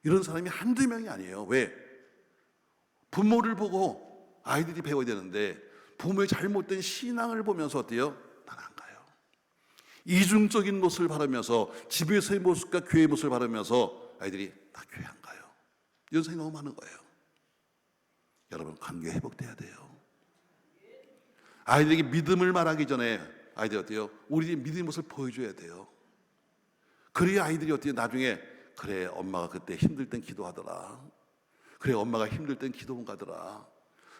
이런 사람이 한두 명이 아니에요. 왜? 부모를 보고 아이들이 배워야 되는데 부모의 잘못된 신앙을 보면서 어때요? 난 안 가요. 이중적인 모습을 바라면서 집에서의 모습과 교회의 모습을 바라면서 아이들이 나 교회 안 가요. 이런 생각이 너무 많은 거예요. 여러분 관계 회복돼야 돼요. 아이들에게 믿음을 말하기 전에 아이들이 어때요? 우리 믿음의 모습을 보여줘야 돼요. 그래야 아이들이 어때요? 나중에 그래 엄마가 그때 힘들 땐 기도하더라. 그래 엄마가 힘들 땐 기도원 가더라.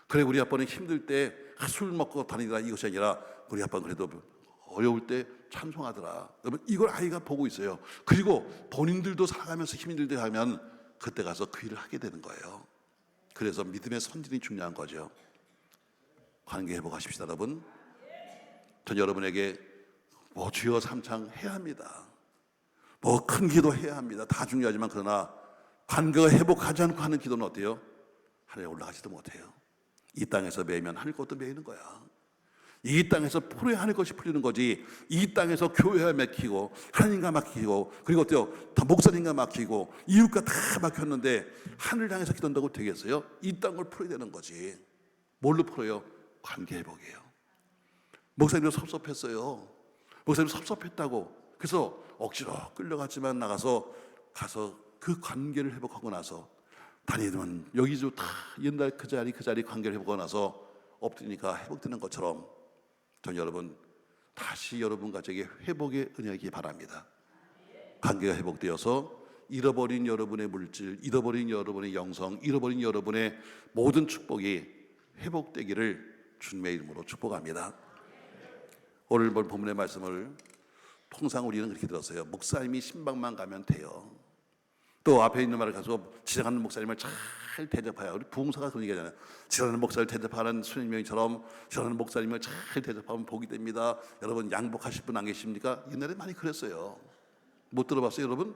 그래 우리 아빠는 힘들 때 술 먹고 다니더라. 이것이 아니라 우리 아빠는 그래도 어려울 때 찬송하더라. 여러분 이걸 아이가 보고 있어요. 그리고 본인들도 살아가면서 힘들 때 하면 그때 가서 그 일을 하게 되는 거예요. 그래서 믿음의 선진이 중요한 거죠. 관계 회복하십시다 여러분. 전 여러분에게 뭐 주여 삼창 해야 합니다. 뭐 큰 기도 해야 합니다. 다 중요하지만 그러나 관계가 회복하지 않고 하는 기도는 어때요? 하늘에 올라가지도 못해요. 이 땅에서 매이면 하늘 것도 매이는 거야. 이 땅에서 풀어야 하는 것이 풀리는 거지. 이 땅에서 교회와 막히고 하나님과 막히고 그리고 어때요? 다 목사님과 막히고 이웃과 다 막혔는데 하늘 향해서 기도한다고 되겠어요? 이 땅을 풀어야 되는 거지. 뭘로 풀어요? 관계 회복이에요. 목사님도 섭섭했어요. 목사님 섭섭했다고 그래서 억지로 끌려갔지만 가서 그 관계를 회복하고 나서 다니면 여기저기 다 옛날 그 자리 관계를 회복하고 나서 엎드리니까 회복되는 것처럼 전 여러분 다시 여러분 가정에 회복의 은혜이기 바랍니다. 관계가 회복되어서 잃어버린 여러분의 물질, 잃어버린 여러분의 영성, 잃어버린 여러분의 모든 축복이 회복되기를 주님의 이름으로 축복합니다. 오늘 본 본문의 말씀을 통상 우리는 그렇게 들었어요. 목사님이 신방만 가면 돼요. 또 앞에 있는 말을 가지고 지나가는 목사님을 잘 대접하여 우리 부흥사가 그런 얘기하잖아요. 지나가는 목사를 대접하는 수님명처럼 지나가는 목사님을 잘 대접하면 복이 됩니다. 여러분 양복하실 분 안 계십니까? 옛날에 많이 그랬어요. 못 들어봤어요 여러분?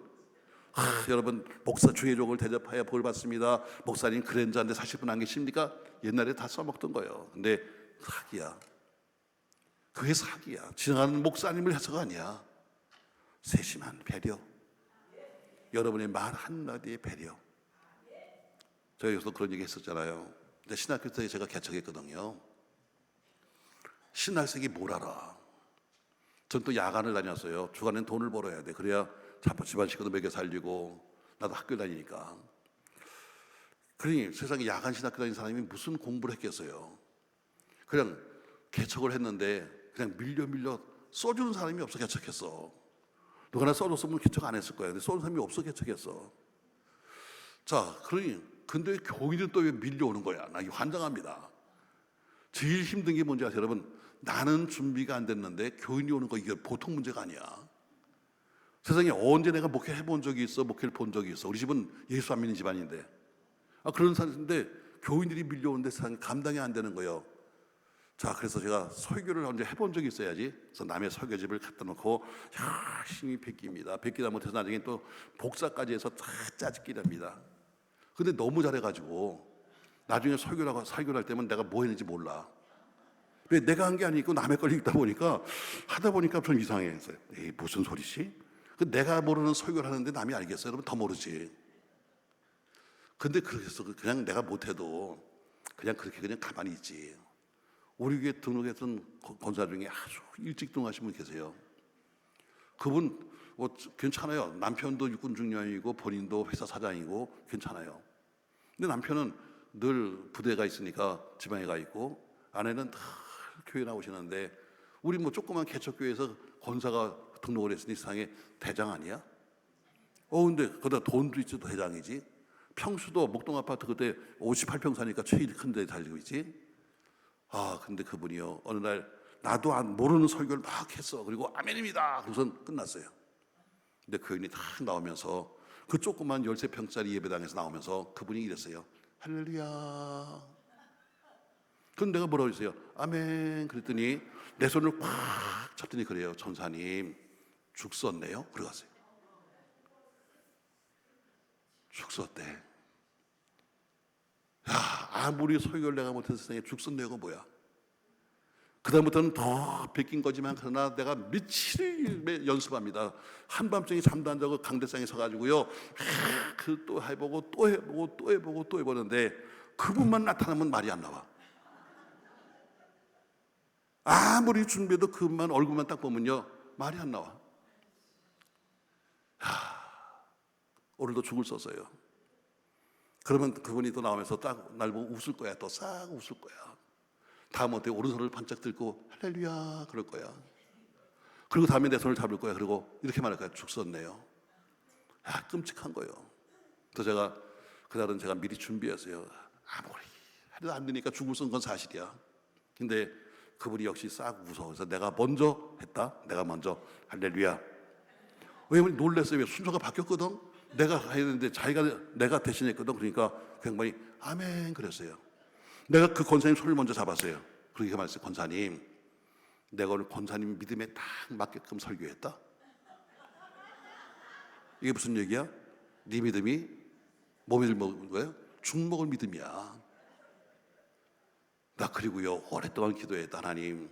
여러분 목사 주의족을 대접하여 복을 받습니다. 목사님 그랜저한테 사실 분 안 계십니까? 옛날에 다 써먹던 거예요. 근데 사기야. 그게 사기야. 지나가는 목사님을 해서가 아니야. 세심한 배려. 여러분의 말 한마디의 배려. 저희 여기서 그런 얘기 했었잖아요. 근데 신학교 때 제가 개척했거든요. 신학생이 뭘 알아? 전 또 야간을 다녔어요. 주간엔 돈을 벌어야 돼. 그래야 집안 식구도 먹여 살리고 나도 학교 다니니까. 그러니 세상에 야간 신학교 다니는 사람이 무슨 공부를 했겠어요. 그냥 개척을 했는데 그냥 밀려 써주는 사람이 없어 개척했어. 누가나 써줬으면 개척 안 했을 거야. 근데 써주는 사람이 없어 개척했어. 자, 그러니 근데 교인은 또 왜 밀려오는 거야? 나 이거 환장합니다. 제일 힘든 게 뭔지 아세요, 여러분? 나는 준비가 안 됐는데 교인이 오는 거 이게 보통 문제가 아니야. 세상에 언제 내가 목회 해본 적이 있어? 목회를 본 적이 있어? 우리 집은 예수 안 믿는 집안인데, 그런 사람인데 교인들이 밀려오는데 세상에 감당이 안 되는 거예요. 자, 그래서 제가 설교를 언제 해본 적이 있어야지. 그래서 남의 설교집을 갖다 놓고 열심히 베낍니다. 베끼다 못해서 나중에 또 복사까지 해서 다 짜집기 됩니다. 근데 너무 잘해가지고 나중에 설교를 할 때면 내가 뭐 했는지 몰라. 왜 내가 한 게 아니고 남의 걸 읽다 보니까 하다 보니까 좀 이상해서 에이 무슨 소리지? 내가 모르는 설교를 하는데 남이 알겠어요? 여러분 더 모르지. 근데 그래서 그냥 내가 못해도 그냥 그렇게 그냥 가만히 있지. 우리 교회 등록했던 권사 중에 아주 일찍 등록하신 분 계세요. 그분 괜찮아요. 남편도 육군 중령이고 본인도 회사 사장이고 괜찮아요. 근데 남편은 늘 부대가 있으니까 지방에 가 있고 아내는 다 교회 나오시는데 우리 뭐 조그만 개척교회에서 권사가 등록을 했으니 세상에 대장 아니야? 근데 거기다 돈도 있지 대장이지. 평수도 목동 아파트 그때 58평 사니까 제일 큰 데 살고 있지. 근데 그분이요 어느 날 나도 모르는 설교를 막 했어. 그리고 아멘입니다. 그래서 끝났어요. 근데 그 교인이 딱 나오면서 그 조그만 13평짜리 예배당에서 나오면서 그분이 이랬어요. 할렐루야. 그럼 내가 뭐라고 했어요? 아멘. 그랬더니 내 손을 꽉 잡더니 그래요. 전사님, 죽 썼네요. 그러갔어요. 죽 썼대. 야, 아무리 설교를 내가 못해서 세상에 죽 썼네요가 뭐야? 그다음부터는 더 베낀 거지만 그러나 내가 며칠을 연습합니다. 한밤중에 잠도 안 자고 강대상에 서가지고요. 그 또 해보고 또 해보고 또 해보고 또 해보는데 그분만 나타나면 말이 안 나와. 아무리 준비해도 그분만 얼굴만 딱 보면요 말이 안 나와. 오늘도 죽을 썼어요. 그러면 그분이 또 나오면서 딱 날 보고 웃을 거야. 또 싹 웃을 거야. 다음 어때? 오른손을 반짝 들고 할렐루야 그럴 거야. 그리고 다음에 내 손을 잡을 거야. 그리고 이렇게 말할 거야. 죽 썼네요. 야, 끔찍한 거예요. 그래서 제가 그날은 제가 미리 준비했어요. 아무리 해도 안 되니까 죽을 쓴 건 사실이야. 근데 그분이 역시 싹 웃어. 그래서 내가 먼저 했다. 내가 먼저 할렐루야. 왜냐면 놀랬어요. 왜 순서가 바뀌었거든. 내가 해야 되는데 내가 대신했거든. 그러니까 굉장히 아멘 그랬어요. 내가 그 권사님 손을 먼저 잡았어요. 그렇게 말했어요. 권사님, 내가 오늘 권사님 믿음에 딱 맞게끔 설교했다. 이게 무슨 얘기야? 네 믿음이 뭐 믿는 거예요? 죽 먹을 믿음이야. 나 그리고요 오랫동안 기도했다. 하나님,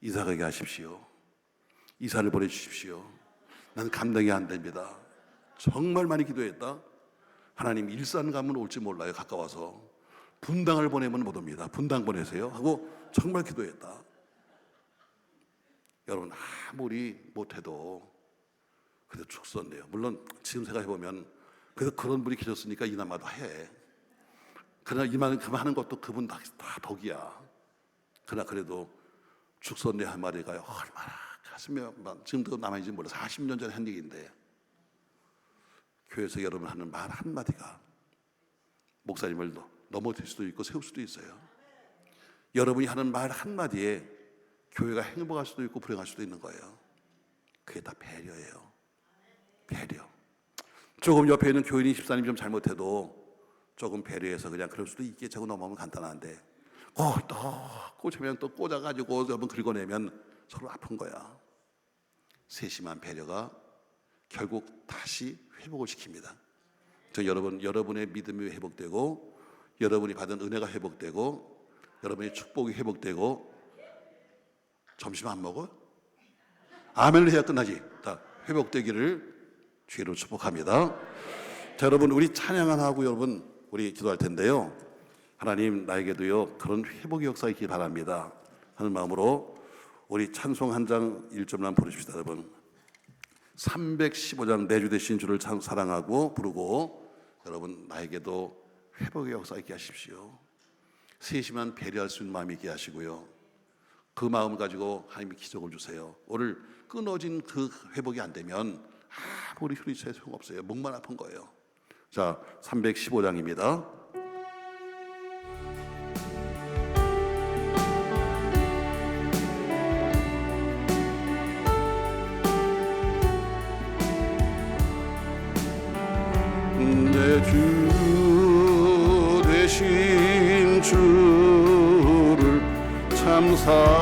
이사 가게 하십시오. 이사를 보내주십시오. 난 감당이 안 됩니다. 정말 많이 기도했다. 하나님, 일산 가면 올지 몰라요. 가까워서. 분당을 보내면 못 옵니다. 분당 보내세요 하고 정말 기도했다. 여러분, 아무리 못해도 그래도 죽 썼네요. 물론 지금 생각해보면 그래도 그런 분이 계셨으니까 이나마도 해. 그러나 이만큼 하는 것도 그분 다 덕이야. 그러나 그래도 죽 썼네 한 마디가 얼마나 가슴에 지금도 남아있는지 몰라. 40년 전에 한 얘기인데 교회에서 여러분 하는 말 한마디가 목사님을 넘어질 수도 있고 세울 수도 있어요. 여러분이 하는 말 한마디에 교회가 행복할 수도 있고 불행할 수도 있는 거예요. 그게 다 배려예요. 배려. 조금 옆에 있는 교인이 집사님 좀 잘못해도 조금 배려해서 그냥 그럴 수도 있겠지 하고 넘어가면 간단한데 또 꽂으면 또 꽂아가지고 여러분 긁어내면 서로 아픈 거야. 세심한 배려가 결국 다시 회복을 시킵니다. 저 여러분의 믿음이 회복되고 여러분이 받은 은혜가 회복되고 여러분의 축복이 회복되고 점심 안 먹어? 아멘을 해야 끝나지. 다 회복되기를 주의로 축복합니다. 자, 여러분 우리 찬양 하나 하고 여러분 우리 기도할 텐데요. 하나님 나에게도요 그런 회복의 역사 있길 바랍니다 하는 마음으로 우리 찬송 한 장 1절만 부르십시다. 여러분 315장 내 주 되신 주를 참 사랑하고 부르고 여러분 나에게도 회복의 역사 있게 하십시오. 세심한 배려할 수 있는 마음이 있게 하시고요. 그 마음을 가지고 하나님이 기적을 주세요. 오늘 끊어진 그 회복이 안 되면 아무리 소리쳐야 소용없어요. 목만 아픈 거예요. 자, 315장입니다. 내 주 되신 주를 참 사랑하고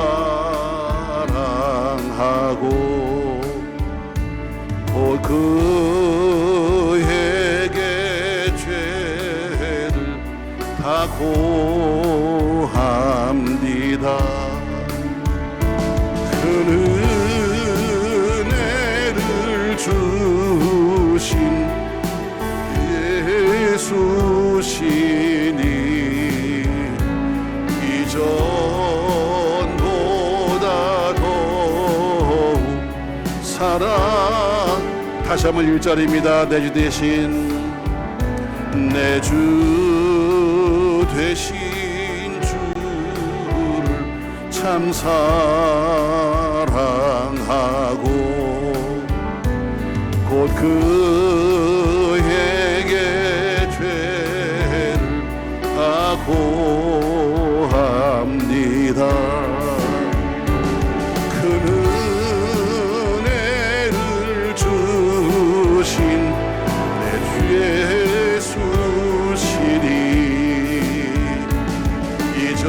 곧 그에게 죄를 다 고합니다. 그 은혜를 주신 예수시니 이전보다 더욱 사랑. 다시 한번 1절입니다. 내 주 되신 내 주 되신 주를 참 사랑하고 곧 그에게 죄를 다 고합니다. 그 은혜를 주신 내 주 예수시니 이전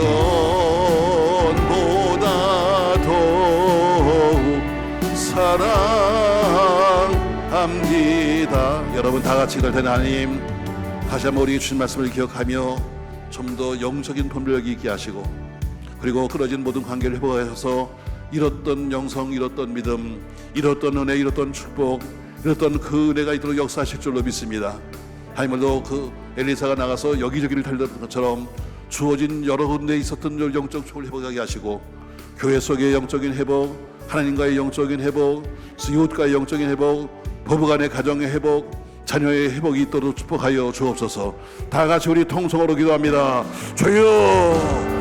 사랑합니다. 여러분 다 같이 기도할 때 하나님 다시 한번 우리 주신 말씀을 기억하며 좀 더 영적인 분별력이 있게 하시고 그리고 끊어진 모든 관계를 회복하셔서 잃었던 영성, 잃었던 믿음, 잃었던 은혜, 잃었던 축복, 잃었던 그 은혜가 있도록 역사하실 줄로 믿습니다. 하나님도 그 엘리사가 나가서 여기저기를 달렸던 것처럼 주어진 여러 군데에 있었던 영적 축복을 회복하게 하시고 교회 속의 영적인 회복, 하나님과의 영적인 회복, 이웃과의 영적인 회복, 부부간의 가정의 회복, 자녀의 회복이 있도록 축복하여 주옵소서. 다 같이 우리 통성으로 기도합니다. 주여